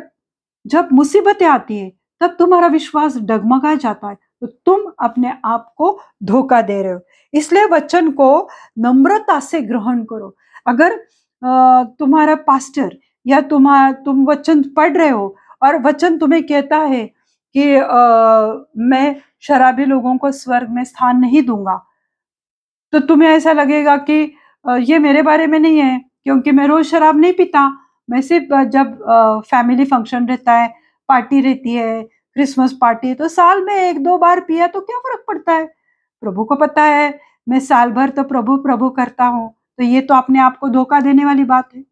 जब मुसीबतें आती है तब तुम्हारा विश्वास डगमगा जाता है, तो तुम अपने आप को धोखा दे रहे हो। इसलिए वचन को नम्रता से ग्रहण करो। अगर तुम्हारा पास्टर या तुम वचन पढ़ रहे हो और वचन तुम्हें कहता है कि मैं शराबी लोगों को स्वर्ग में स्थान नहीं दूंगा, तो तुम्हें ऐसा लगेगा कि ये मेरे बारे में नहीं है, क्योंकि मैं रोज शराब नहीं पीता। मैं सिर्फ जब फैमिली फंक्शन रहता है, पार्टी रहती है, क्रिसमस पार्टी, तो साल में 1-2 बार पिया तो क्या फर्क पड़ता है। प्रभु को पता है मैं साल भर तो प्रभु प्रभु करता हूँ, तो ये तो अपने आप को धोखा देने वाली बात है।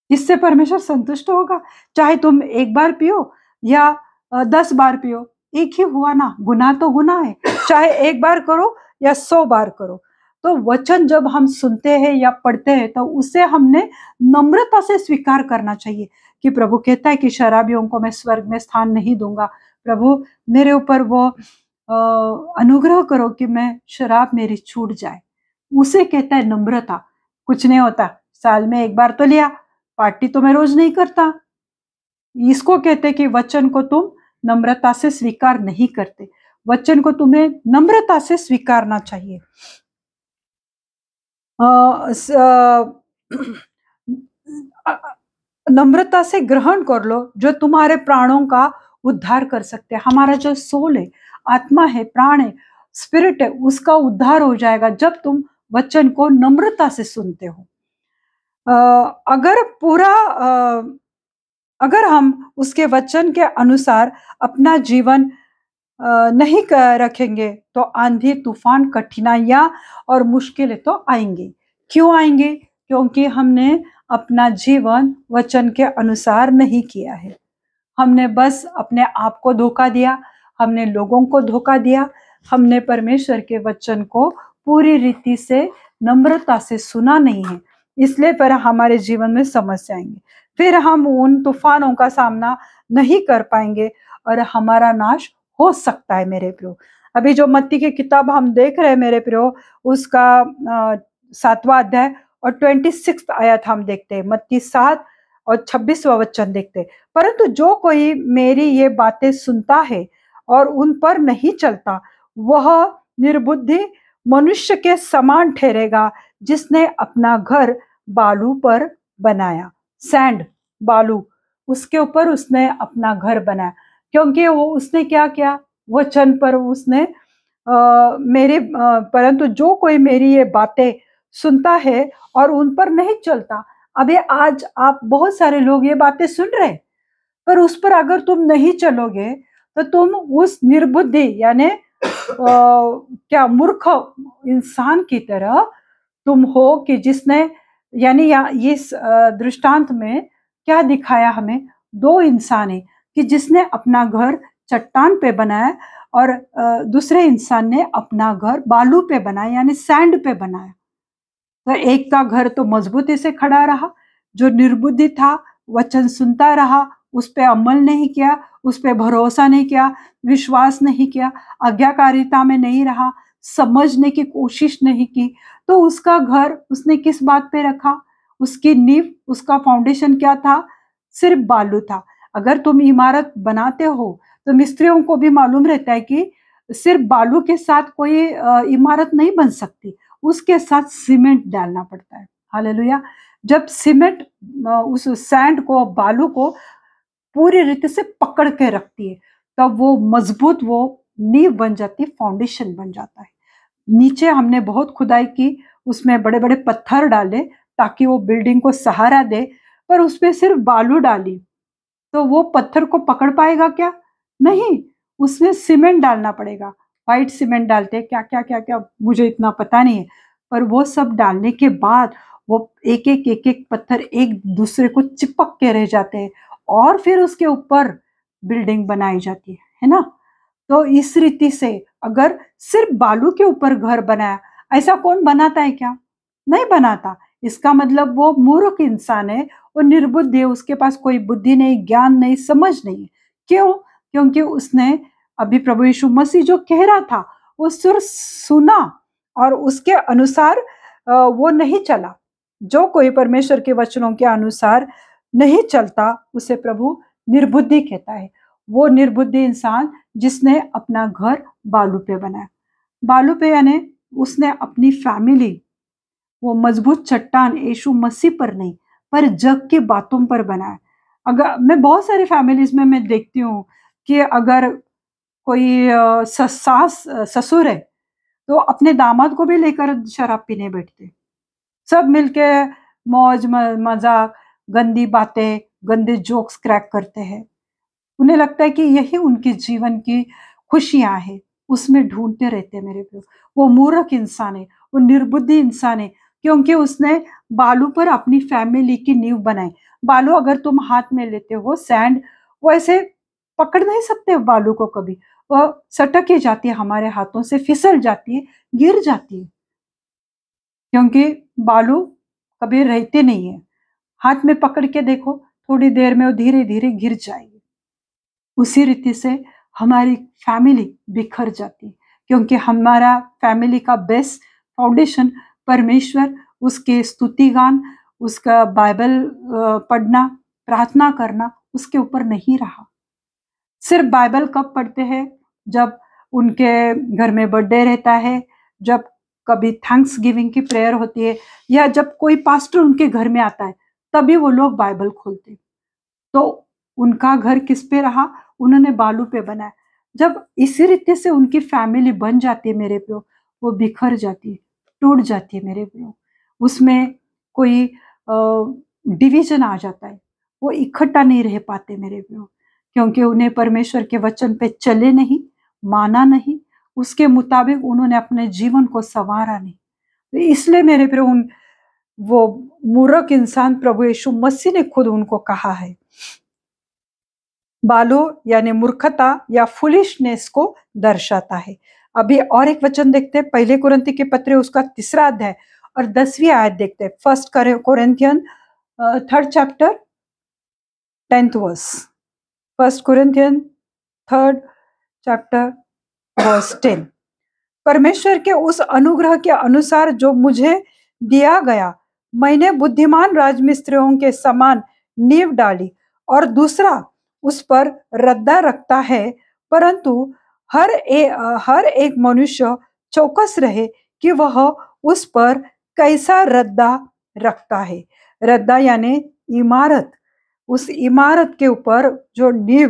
इससे परमेश्वर संतुष्ट होगा? चाहे तुम 1 बार पियो या 10 बार पियो, एक ही हुआ ना, गुनाह तो गुनाह है, चाहे 1 बार करो या 100 बार करो। तो वचन जब हम सुनते हैं या पढ़ते हैं तो उसे हमने नम्रता से स्वीकार करना चाहिए कि प्रभु कहता है कि शराबियों को मैं स्वर्ग में स्थान नहीं दूंगा। प्रभु मेरे ऊपर वो अनुग्रह करो कि मैं शराब मेरी छूट जाए। उसे कहता है नम्रता। कुछ नहीं होता, साल में 1 बार तो लिया, पार्टी तो मैं रोज नहीं करता। इसको कहते कि वचन को तुम नम्रता से स्वीकार नहीं करते। वचन को तुम्हें नम्रता से स्वीकारना चाहिए। नम्रता से ग्रहण कर लो जो तुम्हारे प्राणों का उद्धार कर सकते हैं। हमारा जो सोल है, आत्मा है, प्राण है, स्पिरिट है, उसका उद्धार हो जाएगा जब तुम वचन को नम्रता से सुनते हो। अगर हम उसके वचन के अनुसार अपना जीवन नहीं रखेंगे तो आंधी तूफान, कठिनाइयां और मुश्किलें तो आएंगी। क्यों आएंगे? क्योंकि हमने अपना जीवन वचन के अनुसार नहीं किया है। हमने बस अपने आप को धोखा दिया, हमने लोगों को धोखा दिया, हमने परमेश्वर के वचन को पूरी रीति से नम्रता से सुना नहीं है। इसलिए फिर हमारे जीवन में समस्या आएंगी, फिर हम उन तूफानों का सामना नहीं कर पाएंगे और हमारा नाश हो सकता है। मेरे प्रियो, अभी जो मत्ती की किताब हम देख रहे हैं मेरे प्रियो, उसका 7वां अध्याय और 26 आयत हम देखते हैं। मत्ती 7 और 26वां वचन देखते हैं। परंतु जो कोई मेरी ये बातें सुनता है और उन पर नहीं चलता, वह निर्बुद्धि मनुष्य के समान ठहरेगा जिसने अपना घर बालू पर बनाया। सैंड, बालू, उसके ऊपर उसने अपना घर बनाया। क्योंकि वो उसने क्या किया? वचन पर उसने परंतु जो कोई मेरी ये बातें सुनता है और उन पर नहीं चलता। अभी आज आप बहुत सारे लोग ये बातें सुन रहे, पर उस पर अगर तुम नहीं चलोगे तो तुम उस निर्बुद्धि यानी क्या मूर्ख इंसान की तरह तुम हो कि जिसने, यानी इस दृष्टांत में क्या दिखाया हमें? 2 इंसान है कि जिसने अपना घर चट्टान पे बनाया और दूसरे इंसान ने अपना घर बालू पे बनाया यानी सैंड पे बनाया। तो एक का घर तो मजबूती से खड़ा रहा, जो निर्बुद्धि था वचन सुनता रहा, उस पे अमल नहीं किया, उस पे भरोसा नहीं किया, विश्वास नहीं किया, आज्ञाकारिता में नहीं रहा, समझने की कोशिश नहीं की, तो उसका घर उसने किस बात पे रखा? उसकी नींव, उसका फाउंडेशन क्या था? सिर्फ बालू था। अगर तुम इमारत बनाते हो तो मिस्त्रियों को भी मालूम रहता है कि सिर्फ बालू के साथ कोई इमारत नहीं बन सकती, उसके साथ सीमेंट डालना पड़ता है। हालेलुया। जब सीमेंट उस सैंड को, बालू को पूरी रीति से पकड़ के रखती है, तब वो मजबूत, वो नींव बन जाती, फाउंडेशन बन जाता है। नीचे हमने बहुत खुदाई की, उसमें बड़े बड़े पत्थर डाले ताकि वो बिल्डिंग को सहारा दे, पर उसमें सिर्फ बालू डाली तो वो पत्थर को पकड़ पाएगा क्या? नहीं, उसमें सीमेंट डालना पड़ेगा। व्हाइट सीमेंट डालते हैं, क्या क्या क्या क्या मुझे इतना पता नहीं है, पर वो सब डालने के बाद वो एक एक एक एक पत्थर एक दूसरे को चिपक के रह जाते हैं और फिर उसके ऊपर बिल्डिंग बनाई जाती है ना। तो इस रीति से अगर सिर्फ बालू के ऊपर घर बनाया, ऐसा कौन बनाता है क्या? नहीं बनाता। इसका मतलब वो मूर्ख इंसान है, वो निर्बुद्ध है, उसके पास कोई बुद्धि नहीं, ज्ञान नहीं, समझ नहीं। क्यों? क्योंकि उसने अभी प्रभु यीशु मसीह जो कह रहा था वो सिर्फ सुना और उसके अनुसार वो नहीं चला। जो कोई परमेश्वर के वचनों के अनुसार नहीं चलता उसे प्रभु निर्बुद्धि कहता है। वो निर्बुद्धि इंसान जिसने अपना घर बालू पे बनाया। बालू पे यानी उसने अपनी फैमिली वो मजबूत चट्टान यीशु मसीह पर नहीं पर जग की बातों पर बनाया। अगर मैं बहुत सारी फैमिलीज में मैं देखती हूँ कि अगर कोई सास ससुर है तो अपने दामाद को भी लेकर शराब पीने बैठते, सब मिलके मौज मजाक गंदी बातें गंदे जोक्स क्रैक करते हैं। उन्हें लगता है कि यही उनके जीवन की खुशियां हैं, उसमें ढूंढते रहते हैं। मेरे को वो मूर्ख इंसान है, वो निर्बुद्धि इंसान है, क्योंकि उसने बालू पर अपनी फैमिली की नींव बनाई। बालू अगर तुम हाथ में लेते हो सैंड, वो ऐसे पकड़ नहीं सकते बालू को कभी, वो सटक ही जाती है हमारे हाथों से, फिसल जाती है, गिर जाती है, क्योंकि बालू कभी रहते नहीं है। हाथ में पकड़ के देखो, थोड़ी देर में वो धीरे धीरे गिर जाएगी। उसी रीति से हमारी फैमिली बिखर जाती है, क्योंकि हमारा फैमिली का बेस्ट फाउंडेशन परमेश्वर, उसके स्तुति गान, उसका बाइबल पढ़ना, प्रार्थना करना उसके ऊपर नहीं रहा। सिर्फ बाइबल कब पढ़ते हैं? जब उनके घर में बर्थडे रहता है, जब कभी थैंक्स गिविंग की प्रेयर होती है, या जब कोई पास्टर उनके घर में आता है, तभी वो लोग बाइबल खोलते। तो उनका घर किस पे रहा? उन्होंने बालू पे बनाया। जब इसी रीति से उनकी फैमिली बन जाती है मेरे प्यो, वो बिखर जाती है, टूट जाती है मेरे प्यो। उसमें कोई डिवीजन आ जाता है, वो इकट्ठा नहीं रह पाते मेरे प्यो, क्योंकि उन्हें परमेश्वर के वचन पे चले नहीं, माना नहीं, उसके मुताबिक उन्होंने अपने जीवन को संवारा नहीं। तो इसलिए मेरे प्यो उन वो मूर्ख इंसान प्रभु यीशु मसीह ने खुद उनको कहा है। बालू यानी मूर्खता या फुलिशनेस को दर्शाता है। अभी और एक वचन देखते हैं, पहले कुरिन्थी के पत्र उसका 3 अध्याय और 10वीं आयत देखते हैं। 1 Corinthian 3rd chapter 10th verse. 1 Corinthian 3rd chapter verse 10। परमेश्वर के उस अनुग्रह के अनुसार जो मुझे दिया गया, मैंने बुद्धिमान राजमिस्त्रियों के समान नींव डाली और दूसरा उस पर रद्दा रखता है, परंतु हर एक मनुष्य चौकस रहे कि वह उस पर कैसा रद्दा रखता है। रद्दा यानी इमारत, उस इमारत के ऊपर जो नींव,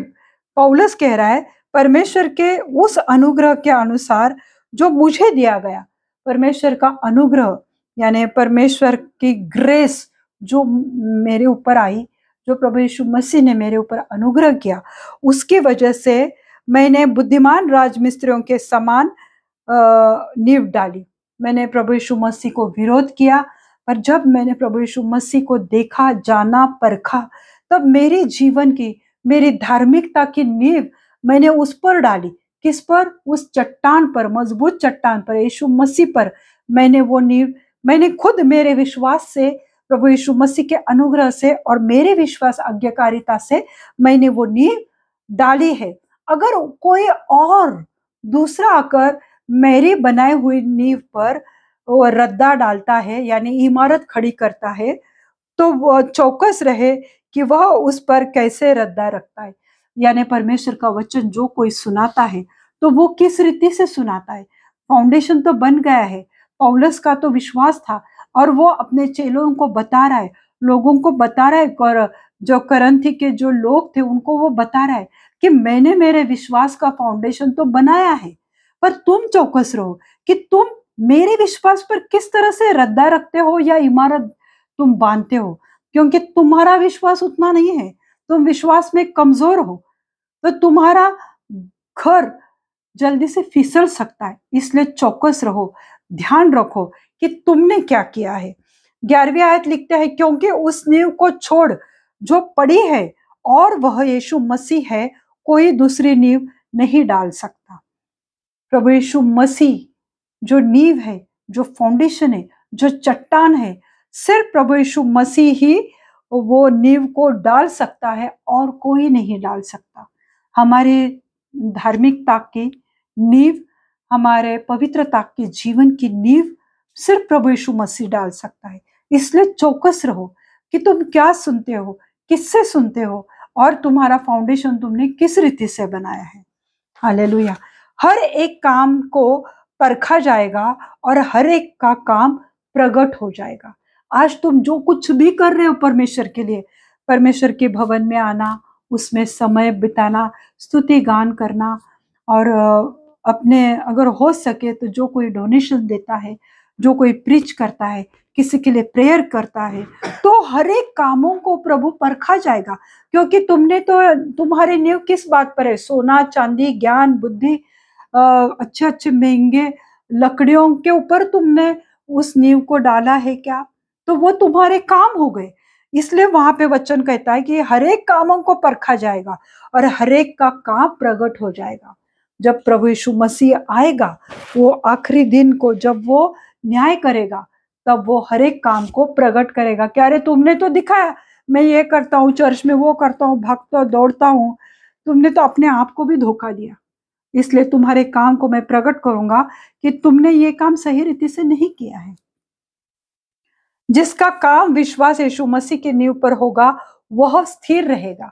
पौलुस कह रहा है परमेश्वर के उस अनुग्रह के अनुसार जो मुझे दिया गया। परमेश्वर का अनुग्रह यानी परमेश्वर की ग्रेस जो मेरे ऊपर आई, जो प्रभु यीशु मसीह ने मेरे ऊपर अनुग्रह किया, उसकी वजह से मैंने बुद्धिमान राजमिस्त्रियों के समान नींव डाली। मैंने प्रभु यीशु मसीह को विरोध किया, पर जब मैंने प्रभु यीशु मसीह को देखा, जाना, परखा, तब मेरे जीवन की, मेरी धार्मिकता की नींव मैंने उस पर डाली। किस पर? उस चट्टान पर, मजबूत चट्टान पर, यीशु मसीह पर मैंने वो नींव, मैंने खुद मेरे विश्वास से, प्रभु यीशु मसीह के अनुग्रह से और मेरे विश्वास आज्ञाकारिता से मैंने वो नींव डाली है। अगर कोई और दूसरा आकर मेरी बनाई हुई नींव पर वो रद्दा डालता है यानी इमारत खड़ी करता है, तो वो चौकस रहे कि वह उस पर कैसे रद्दा रखता है। यानी परमेश्वर का वचन जो कोई सुनाता है तो वो किस रीति से सुनाता है। फाउंडेशन तो बन गया है, पौलुस का तो विश्वास था और वो अपने चेलों को बता रहा है, लोगों को बता रहा है, और जो करंथी के जो लोग थे उनको वो बता रहा है कि मैंने मेरे विश्वास का फाउंडेशन तो बनाया है, पर तुम चौकस रहो कि तुम मेरे विश्वास पर किस तरह से रद्दा रखते हो या इमारत तुम बांधते हो, क्योंकि तुम्हारा विश्वास उतना नहीं है, तुम विश्वास में कमजोर हो, तो तुम्हारा घर जल्दी से फिसल सकता है। इसलिए चौकस रहो, ध्यान रखो कि तुमने क्या किया है। 11वीं आयत लिखते हैं, क्योंकि उस नींव को छोड़ जो पड़ी है और वह यीशु मसीह है, कोई दूसरी नींव नहीं डाल सकता। प्रभु यीशु मसीह जो नींव है, जो फाउंडेशन है, जो चट्टान है, सिर्फ प्रभु यीशु मसीह ही वो नींव को डाल सकता है और कोई नहीं डाल सकता। हमारी धार्मिकता की नींव, हमारे पवित्रता के जीवन की नींव सिर्फ प्रभु यीशु मसीह डाल सकता है। इसलिए चौकस रहो कि तुम क्या सुनते हो, किससे सुनते हो, और तुम्हारा फाउंडेशन तुमने किस रीति से बनाया है। हालेलुया। हर एक काम को परखा जाएगा और हर एक का काम प्रकट हो जाएगा। आज तुम जो कुछ भी कर रहे हो परमेश्वर के लिए, परमेश्वर के भवन में आना, उसमें समय बिताना, स्तुति गान करना, और अपने अगर हो सके तो जो कोई डोनेशन देता है, जो कोई प्रीच करता है, किसी के लिए प्रेयर करता है, तो हर एक कामों को प्रभु परखा जाएगा। क्योंकि तुमने तो, तुम्हारे नींव किस बात पर है? सोना, चांदी, ज्ञान, बुद्धि, अच्छे अच्छे महंगे लकड़ियों के ऊपर तुमने उस नींव को डाला है क्या? तो वो तुम्हारे काम हो गए। इसलिए वहां पे वचन कहता है कि हर एक कामों को परखा जाएगा और हर एक का काम प्रकट हो जाएगा। जब प्रभु यीशु मसीह आएगा, वो आखिरी दिन को जब वो न्याय करेगा, तब वो हर एक काम को प्रकट करेगा। क्या रे, तुमने तो दिखाया मैं ये करता हूँ, चर्च में वो करता हूँ, भागता दौड़ता हूँ, तुमने तो अपने आप को भी धोखा दिया। इसलिए तुम्हारे काम को मैं प्रकट करूंगा कि तुमने ये काम सही रीति से नहीं किया है। जिसका काम विश्वास यीशु मसीह के नींव पर होगा, वह स्थिर रहेगा।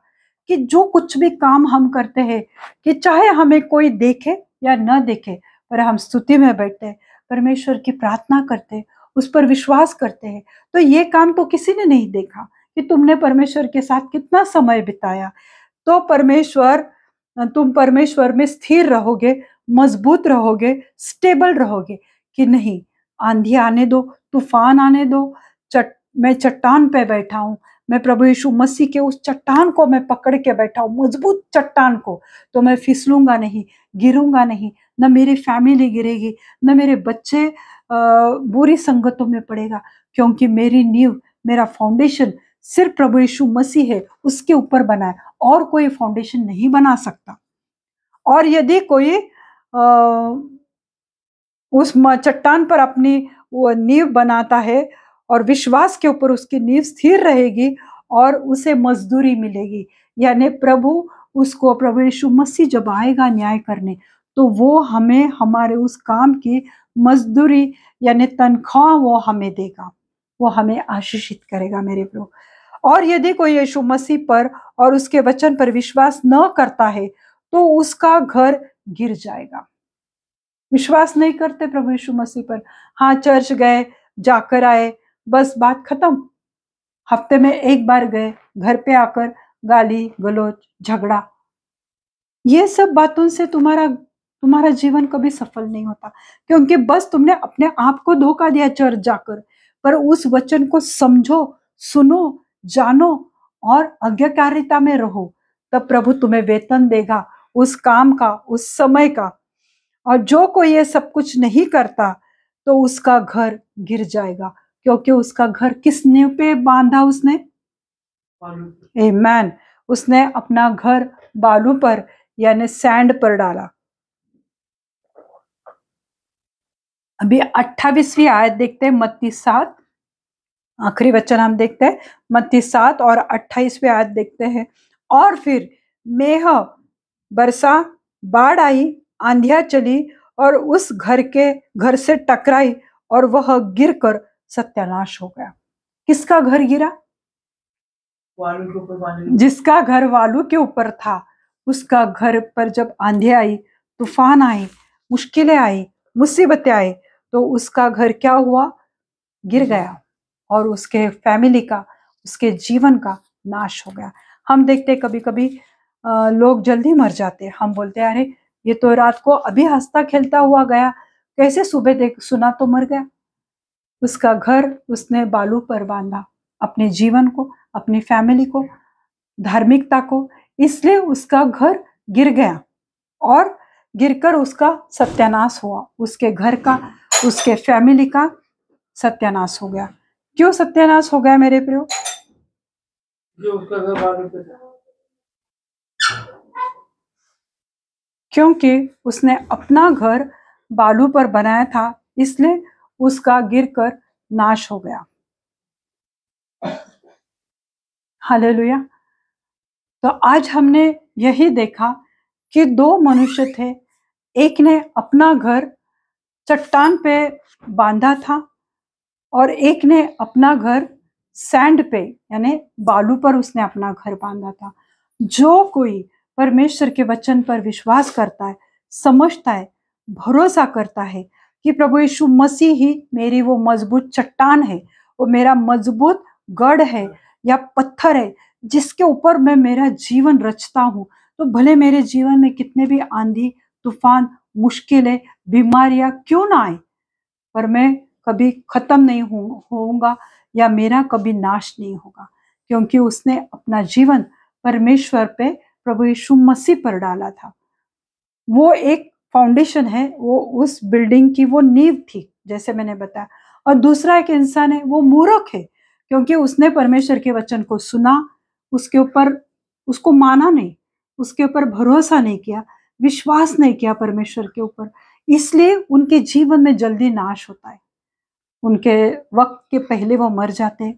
कि जो कुछ भी काम हम करते हैं, कि चाहे हमें कोई देखे या न देखे, पर हम स्तुति में बैठते हैं, परमेश्वर की प्रार्थना करते हैं, उस पर विश्वास करते हैं, तो ये काम तो किसी ने नहीं देखा कि तुमने परमेश्वर के साथ कितना समय बिताया। तो तुम परमेश्वर में स्थिर रहोगे, मजबूत रहोगे, स्टेबल रहोगे कि नहीं, आंधी आने दो, तूफान आने दो, मैं चट्टान पे बैठा हूं, मैं प्रभु यीशु मसीह के उस चट्टान को मैं पकड़ के बैठा हूं, मजबूत चट्टान को, तो मैं फिसलूंगा नहीं, गिरूंगा नहीं, न मेरी फैमिली गिरेगी, न मेरे बच्चे बुरी संगतों में पड़ेगा, क्योंकि मेरी नींव, मेरा फाउंडेशन सिर्फ प्रभु यीशु मसीह है, उसके ऊपर बना है, और कोई फाउंडेशन नहीं बना सकता। और यदि कोई उस चट्टान पर अपनी वो नींव बनाता है और विश्वास के ऊपर उसकी नींव स्थिर रहेगी और उसे मजदूरी मिलेगी, यानी प्रभु यीशु मसीह जब आएगा न्याय करने, तो वो हमें हमारे उस काम की मजदूरी यानी तनख्वाह वो हमें देगा, वो हमें आशीषित करेगा मेरे प्रभु। और यदि कोई यीशु मसीह पर और उसके वचन पर विश्वास न करता है, तो उसका घर गिर जाएगा। विश्वास नहीं करते प्रभु यीशु मसीह पर, हाँ चर्च गए, जाकर आए, बस बात खत्म। हफ्ते में एक बार गए, घर पे आकर गाली गलौज, झगड़ा, ये सब बातों से तुम्हारा जीवन कभी सफल नहीं होता, क्योंकि बस तुमने अपने आप को धोखा दिया चर्च जाकर। पर उस वचन को समझो, सुनो, जानो और आज्ञाकारिता में रहो, तब प्रभु तुम्हें वेतन देगा उस काम का, उस समय का। और जो कोई ये सब कुछ नहीं करता, तो उसका घर गिर जाएगा, क्योंकि उसका घर किस नींव पे बांधा उसने? आमीन। उसने अपना घर बालू पर यानी सैंड पर डाला। अभी 28वीं आयत देखते हैं, मत्ती 7, आखिरी वचन हम देखते हैं, मत्ती 7 और 28वीं आयत देखते हैं। और फिर मेह बरसा, बाढ़ आई, आंधियां चली और उस घर से टकराई और वह गिरकर सत्यानाश हो गया। किसका घर गिरा? वालू के ऊपर। जिसका घर वालू के ऊपर था, उसका घर पर जब आंधी आई, तूफान आई, मुश्किलें आई, मुसीबतें आई, तो उसका घर क्या हुआ? गिर गया और उसके फैमिली का, उसके जीवन का नाश हो गया। हम देखते कभी कभी लोग जल्दी मर जाते हैं, हम बोलते हैं अरे ये तो रात को अभी हंसता खेलता हुआ गया, कैसे सुबह देख सुना तो मर गया। उसका घर उसने बालू पर बांधा, अपने जीवन को, अपनी फैमिली को, धार्मिकता को, इसलिए उसका घर गिर गया और गिरकर उसका सत्यानाश हुआ, उसके घर का, उसके फैमिली का सत्यानाश हो गया। क्यों सत्यानाश हो गया मेरे प्रियो? जो उसका घर बालू पे था, क्योंकि उसने अपना घर बालू पर बनाया था, इसलिए उसका गिरकर नाश हो गया। हालेलुया। तो आज हमने यही देखा कि दो मनुष्य थे, एक ने अपना घर चट्टान पे बांधा था और एक ने अपना घर सैंड पे यानी बालू पर उसने अपना घर बांधा था। जो कोई परमेश्वर के वचन पर विश्वास करता है, समझता है, भरोसा करता है कि प्रभु यीशु मसीह ही मेरी वो मजबूत चट्टान है, वो मेरा मजबूत गढ़ है या पत्थर है जिसके ऊपर मैं मेरा जीवन रचता हूँ, तो भले मेरे जीवन में कितने भी आंधी तूफान मुश्किलें बीमारियां क्यों ना आए, पर मैं कभी खत्म नहीं होऊंगा या मेरा कभी नाश नहीं होगा, क्योंकि उसने अपना जीवन परमेश्वर पे प्रभु यीशु मसीह पर डाला था। वो एक फाउंडेशन है, वो उस बिल्डिंग की वो नींव थी जैसे मैंने बताया। और दूसरा एक इंसान है, वो मूर्ख है, क्योंकि उसने परमेश्वर के वचन को सुना, उसके ऊपर उसको माना नहीं, उसके ऊपर भरोसा नहीं किया, विश्वास नहीं किया परमेश्वर के ऊपर, इसलिए उनके जीवन में जल्दी नाश होता है। उनके वक्त के पहले वो मर जाते,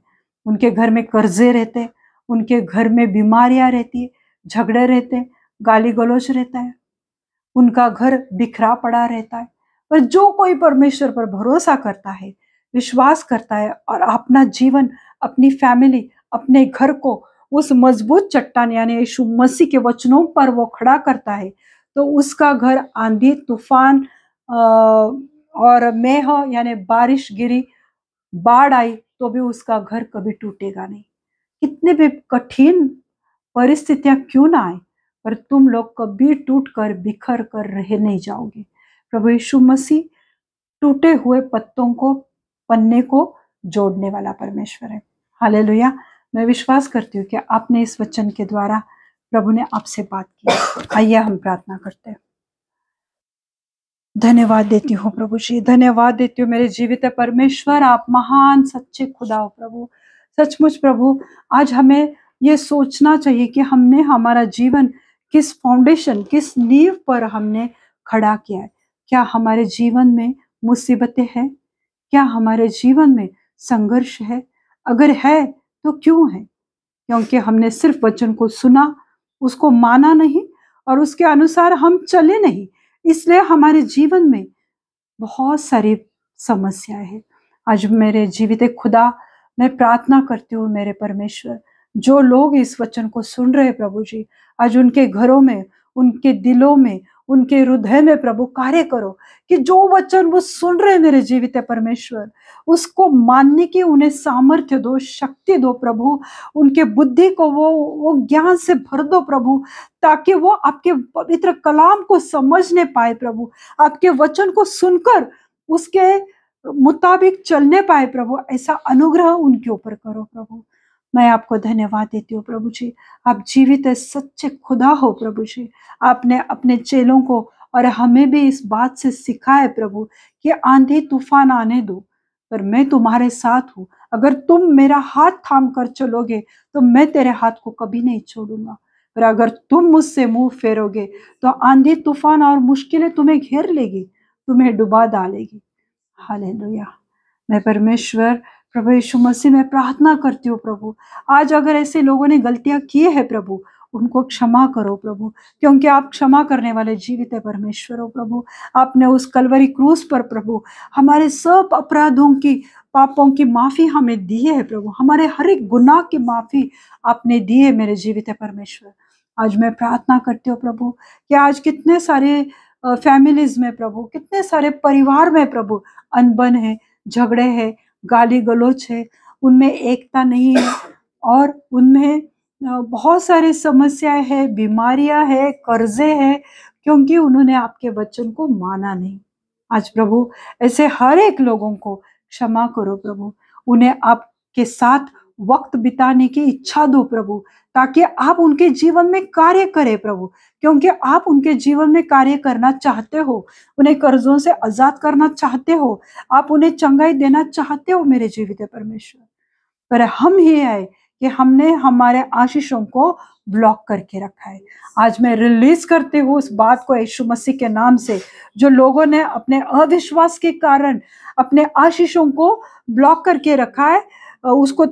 उनके घर में कर्जे रहते, उनके घर में बीमारियां रहती है, झगड़े रहते, गाली गलौज रहता है, उनका घर बिखरा पड़ा रहता है। पर जो कोई परमेश्वर पर भरोसा करता है, विश्वास करता है और अपना जीवन, अपनी फैमिली, अपने घर को उस मजबूत चट्टान यानी यीशु मसीह के वचनों पर वो खड़ा करता है, तो उसका घर आंधी तूफान और मेह यानी बारिश गिरी, बाढ़ आई तो भी उसका घर कभी टूटेगा नहीं। कितने भी कठिन परिस्थितियां क्यों ना आए, पर तुम लोग कभी टूट कर बिखर कर रह नहीं जाओगे। प्रभु यीशु मसीह टूटे हुए पत्तों को, पन्ने को जोड़ने वाला परमेश्वर है। हालेलुया। मैं विश्वास करती हूँ कि आपने इस वचन के द्वारा प्रभु ने आपसे बात की। आइए हम प्रार्थना करते हैं। धन्यवाद देती हूँ प्रभु जी, धन्यवाद देती हूँ मेरे जीवित परमेश्वर, आप महान सच्चे खुदा हो प्रभु। सचमुच प्रभु, आज हमें ये सोचना चाहिए कि हमने हमारा जीवन किस फाउंडेशन, किस नींव पर हमने खड़ा किया है। क्या हमारे जीवन में मुसीबतें हैं? क्या हमारे जीवन में संघर्ष है? अगर है तो क्यों है? क्योंकि हमने सिर्फ वचन को सुना, उसको माना नहीं और उसके अनुसार हम चले नहीं, इसलिए हमारे जीवन में बहुत सारी समस्याएं हैं। आज मेरे जीवित खुदा, मैं प्रार्थना करती हूँ मेरे परमेश्वर, जो लोग इस वचन को सुन रहे प्रभु जी, आज उनके घरों में, उनके दिलों में, उनके हृदय में प्रभु कार्य करो कि जो वचन वो सुन रहे मेरे जीवित परमेश्वर, उसको मानने की उन्हें सामर्थ्य दो, शक्ति दो प्रभु। उनके बुद्धि को वो ज्ञान से भर दो प्रभु, ताकि वो आपके पवित्र कलाम को समझने पाए प्रभु, आपके वचन को सुनकर उसके मुताबिक चलने पाए प्रभु। ऐसा अनुग्रह उनके ऊपर करो प्रभु। मैं आपको धन्यवाद देती हूँ प्रभु जी, आप जीवित सच्चे खुदा हो प्रभु जी। आपने अपने चेलों को और हमें भी इस बात से सिखाए प्रभु कि आंधी तूफान आने दो, पर मैं तुम्हारे साथ हूँ। अगर तुम मेरा हाथ थाम कर चलोगे तो मैं तेरे हाथ को कभी नहीं छोड़ूंगा, पर अगर तुम मुझसे मुंह फेरोगे तो आंधी तूफान और मुश्किलें तुम्हें घेर लेगी, तुम्हें डुबा डालेगी। हालेलुया। मैं परमेश्वर प्रभु यीशु मसीह में प्रार्थना करती हूँ प्रभु, आज अगर ऐसे लोगों ने गलतियां की है प्रभु, उनको क्षमा करो प्रभु, क्योंकि आप क्षमा करने वाले जीवित है परमेश्वर हो प्रभु। आपने उस कलवरी क्रूस पर प्रभु हमारे सब अपराधों की, पापों की माफी हमें दी है प्रभु, हमारे हर एक गुनाह की माफी आपने दी है मेरे जीवित है परमेश्वर। आज मैं प्रार्थना करती हूँ प्रभु कि आज कितने सारे फैमिलीज में प्रभु, कितने सारे परिवार में प्रभु अनबन है, झगड़े है, गाली गलौज है, उनमें एकता नहीं है और उनमें बहुत सारी समस्याएं है, बीमारियां है, कर्जे है, क्योंकि उन्होंने आपके वचन को माना नहीं। आज प्रभु ऐसे हर एक लोगों को क्षमा करो प्रभु, उन्हें आपके साथ वक्त बिताने की इच्छा दो प्रभु, ताकि आप उनके जीवन में कार्य करें प्रभु, क्योंकि आप उनके जीवन में कार्य करना चाहते हो, उन्हें कर्जों से आजाद करना चाहते हो, आप उन्हें चंगाई देना चाहते हो मेरे जीवित परमेश्वर। पर हम ही है कि हमने हमारे आशीषों को ब्लॉक करके रखा है। आज मैं रिलीज करते हूँ उस बात को यीशु मसीह के नाम से, जो लोगों ने अपने अविश्वास के कारण अपने आशीषों को ब्लॉक करके रखा है, उसको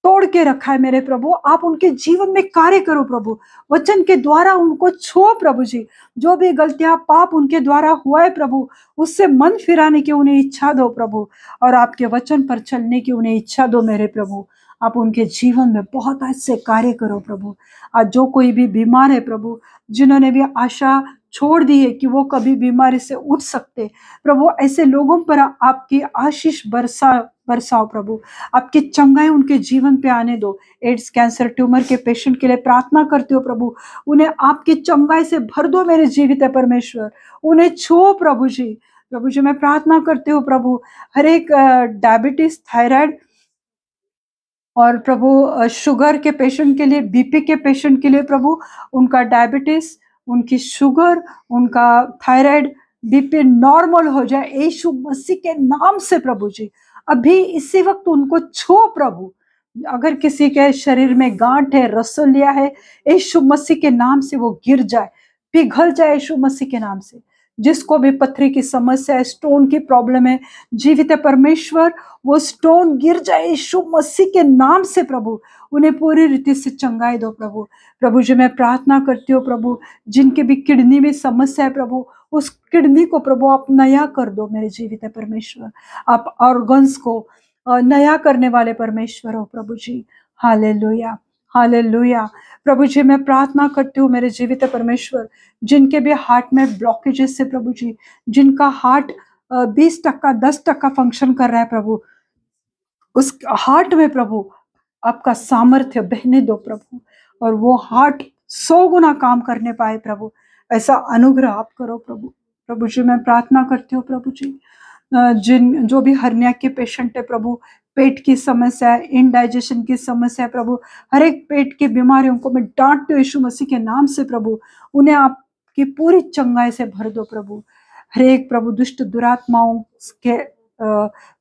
तोड़ के रखा है मेरे प्रभु, आप उनके जीवन में कार्य करो प्रभु, वचन के द्वारा उनको छुओ प्रभु जी। जो भी गलतियां पाप उनके द्वारा हुआ है प्रभु, उससे मन फिराने की उन्हें इच्छा दो प्रभु, और आपके वचन पर चलने की उन्हें इच्छा दो मेरे प्रभु। आप उनके जीवन में बहुत ऐसे कार्य करो प्रभु। आज जो कोई भी बीमार है प्रभु, जिन्होंने भी आशा छोड़ दी है कि वो कभी बीमारी से उठ सकते, प्रभु ऐसे लोगों पर आपकी आशीष बरसाओ प्रभु, आपकी चंगाई उनके जीवन पे आने दो। एड्स, कैंसर, ट्यूमर के पेशेंट के लिए प्रार्थना करते हो प्रभु, उन्हें आपकी चंगाई से भर दो मेरे जीवित है परमेश्वर, उन्हें छुओ प्रभु जी। प्रभु जी मैं प्रार्थना करते हो प्रभु, हर एक डायबिटीज, थायराइड और प्रभु शुगर के पेशेंट के लिए, बीपी के पेशेंट के लिए प्रभु, उनका डायबिटीज, उनकी शुगर, उनका थायराइड, बीपी नॉर्मल हो जाए यीशु मसीह के नाम से प्रभु जी। अभी इसी वक्त उनको छो प्रभु। अगर किसी के शरीर में गांठ है, रसोलिया है, यीशु मसीह के नाम से वो गिर जाए, पिघल जाए यीशु मसीह के नाम से। जिसको भी पथरी की समस्या है, स्टोन की प्रॉब्लम है, जीवित है परमेश्वर, वो स्टोन गिर जाए यीशु मसीह के नाम से प्रभु, उन्हें पूरी रीति से चंगाई दो प्रभु। प्रभु जी मैं प्रार्थना करती हूँ प्रभु, जिनके भी किडनी में समस्या है प्रभु, उस किडनी को प्रभु आप नया कर दो मेरे जीवित है परमेश्वर। आप ऑर्गन्स को नया करने वाले परमेश्वर हो प्रभु जी। Hallelujah, hallelujah. प्रभु जी मैं प्रार्थना करती हूँ मेरे जीवित परमेश्वर, जिनके भी हार्ट में ब्लॉकेजेस से प्रभु जी, जिनका हार्ट 20% 10% फंक्शन कर रहा है प्रभु, उस हार्ट में प्रभु आपका सामर्थ्य बहने दो प्रभु, और वो हार्ट 100 गुना काम करने पाए प्रभु, ऐसा अनुग्रह आप करो प्रभु। प्रभु जी मैं प्रार्थना करती हूँ प्रभु जी, जो भी हर्निया के पेशेंट है प्रभु, पेट की समस्या है, इनडाइजेशन की समस्या है प्रभु, हर एक पेट की बीमारियों को मैं डांटती हूँ यीशु मसीह के नाम से प्रभु, उन्हें आपकी पूरी चंगाई से भर दो प्रभु। हर एक प्रभु दुष्ट दुरात्माओं के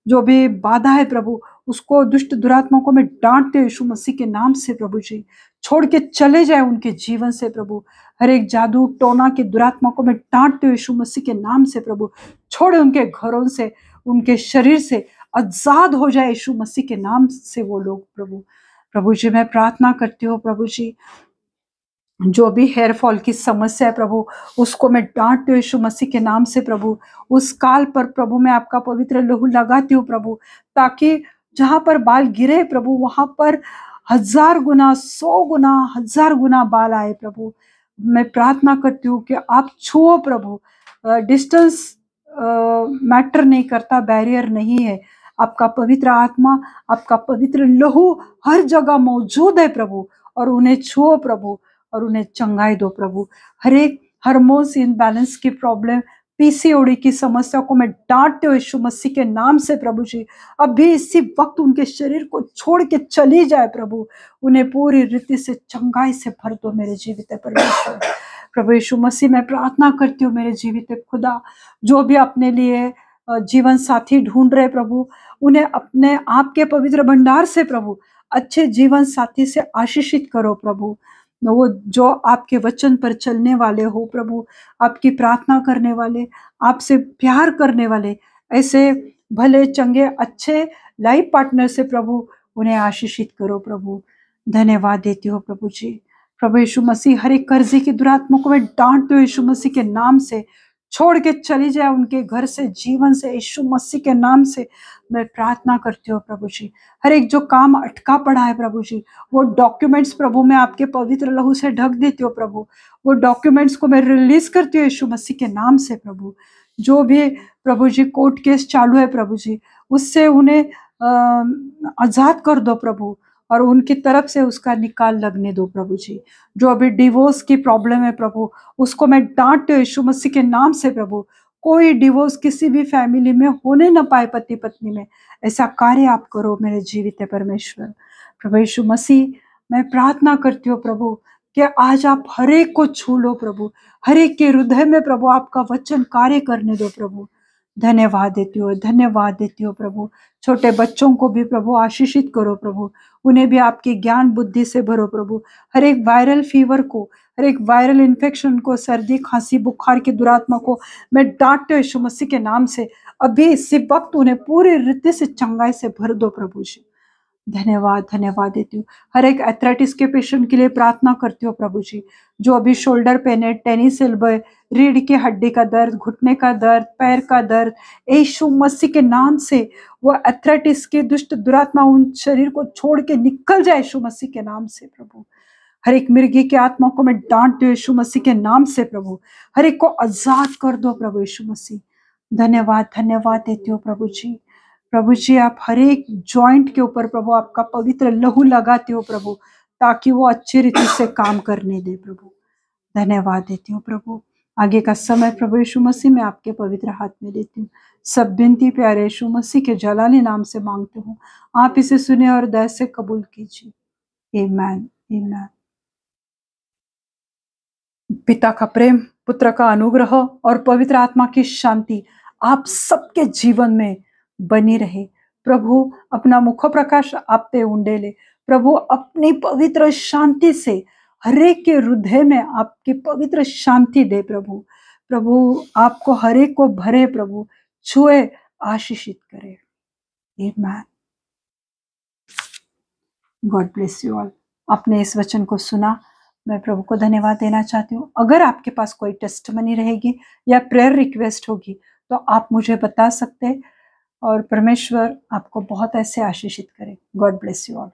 जो भी बाधा है प्रभु, उसको दुष्ट दुरात्माओं को मैं डांटती हूँ यीशु मसीह के नाम से प्रभु जी, छोड़ के चले जाए उनके जीवन से प्रभु। हर एक जादू टोना की दुरात्मा को मैं डांटती हूँ यीशु मसीह के नाम से प्रभु, छोड़े उनके घरों से, उनके शरीर से आजाद हो जाए यीशु मसीह के नाम से वो लोग प्रभु। प्रभु जी मैं प्रार्थना करती हूँ प्रभु जी, जो भी हेयर फॉल की समस्या है प्रभु, उसको मैं डांटती हूँ यीशु मसीह के नाम से प्रभु। उस काल पर प्रभु मैं आपका पवित्र लहू लगाती हूँ प्रभु, ताकि जहां पर बाल गिरे प्रभु, वहां पर 1000 गुना, 100 गुना, 1000 गुना बाल आए प्रभु। मैं प्रार्थना करती हूँ कि आप छुओ प्रभु। डिस्टेंस मैटर नहीं करता, बैरियर नहीं है। आपका पवित्र आत्मा, आपका पवित्र लहू हर जगह मौजूद है प्रभु, और उन्हें छुओ प्रभु, और उन्हें चंगाई दो प्रभु। हर एक हार्मोन्स इनबैलेंस की प्रॉब्लम, पीसीओडी की समस्या को मैं डांटते हुए यीशु मसीह के नाम से प्रभु जी, अभी इसी वक्त उनके शरीर को छोड़ के चली जाए प्रभु, उन्हें पूरी रीति से चंगाई से भर दो मेरे जीवित परमेश्वर। प्रभु यीशु मसीह मैं प्रार्थना करती हूँ मेरे जीवित खुदा, जो भी अपने लिए जीवन साथी ढूंढ रहे प्रभु, उन्हें अपने आपके पवित्र भंडार से प्रभु अच्छे जीवन साथी से आशीषित करो प्रभु। वो जो आपके वचन पर चलने वाले हो प्रभु, आपकी प्रार्थना करने वाले, आपसे प्यार करने वाले, ऐसे भले चंगे अच्छे लाइफ पार्टनर से प्रभु उन्हें आशीषित करो प्रभु। धन्यवाद देती हो प्रभु जी। प्रभु यीशु मसीह हर एक कर्जे की दुरात्मा को मैं डांटती हूँ यीशु मसीह के नाम से, छोड़ के चली जाए उनके घर से, जीवन से, यीशु मसीह के नाम से मैं प्रार्थना करती हूँ प्रभु जी। हर एक जो काम अटका पड़ा है प्रभु जी, वो डॉक्यूमेंट्स प्रभु मैं आपके पवित्र लहू से ढक देती हूँ प्रभु, वो डॉक्यूमेंट्स को मैं रिलीज करती हूँ यीशु मसीह के नाम से प्रभु। जो भी प्रभु जी कोर्ट केस चालू है प्रभु जी, उससे उन्हें आजाद कर दो प्रभु, और उनकी तरफ से उसका निकाल लगने दो प्रभु जी। जो अभी डिवोर्स की प्रॉब्लम है प्रभु, उसको मैं डांटती हूँ यीशु मसीह के नाम से प्रभु। कोई डिवोर्स किसी भी फैमिली में होने न पाए, पति पत्नी में, ऐसा कार्य आप करो मेरे जीवित परमेश्वर। प्रभु यीशु मसीह मैं प्रार्थना करती हूँ प्रभु कि आज आप हर एक को छू लो प्रभु, हर एक के हृदय में प्रभु आपका वचन कार्य करने दो प्रभु। धन्यवाद देती हो, धन्यवाद देती हो प्रभु। छोटे बच्चों को भी प्रभु आशीषित करो प्रभु, उन्हें भी आपकी ज्ञान बुद्धि से भरो प्रभु। हर एक वायरल फीवर को, हर एक वायरल इन्फेक्शन को, सर्दी खांसी बुखार की दुरात्मा को मैं डांटते यीशु मसीह के नाम से, अभी इसी वक्त उन्हें पूरी रीति से चंगाई से भर दो प्रभु जी। धन्यवाद, धन्यवाद देती हूँ। हर एक एथलेटिक्स के पेशेंट के लिए प्रार्थना करती हूँ प्रभु जी, जो अभी शोल्डर पेन है, टेनिस एल्बो है, रीढ़ की हड्डी का दर्द, घुटने का दर्द, पैर का दर्द, यीशु मसीह के नाम से वो एथलेटिक्स की दुष्ट दुरात्मा उन शरीर को छोड़ के निकल जाए यीशु मसीह के नाम से प्रभु। हर एक मिर्गी की आत्मा को मैं डांट दो यीशु मसीह के नाम से प्रभु। हर एक को आजाद कर दो प्रभु यीशु मसीह। धन्यवाद, धन्यवाद देती हूँ प्रभु जी। प्रभु जी आप हर एक जॉइंट के ऊपर प्रभु आपका पवित्र लहू लगाते हो प्रभु, ताकि वो अच्छी रीति से काम करने दे प्रभु। धन्यवाद देती हूँ प्रभु। आगे का समय प्रभु यीशु मसीह मैं आपके पवित्र हाथ में देती हूँ। सब विनती प्यारे यीशु मसीह के जलाली नाम से मांगती हूँ, आप इसे सुने और दया से कबूल कीजिए। आमीन, आमीन। पिता का प्रेम, पुत्र का अनुग्रह और पवित्र आत्मा की शांति आप सबके जीवन में बनी रहे। प्रभु अपना मुख प्रकाश आप पे उंडेले। प्रभु अपनी पवित्र शांति से हरेक के हृदय में आपकी पवित्र शांति दे प्रभु। प्रभु आपको हरेक को भरे प्रभु, छुए, आशीषित करे। आमीन। God bless you all. आपने इस वचन को सुना, मैं प्रभु को धन्यवाद देना चाहती हूँ। अगर आपके पास कोई टेस्टमनी रहेगी या प्रेयर रिक्वेस्ट होगी तो आप मुझे बता सकते हैं, और परमेश्वर आपको बहुत ऐसे आशीषित करे। God bless you all.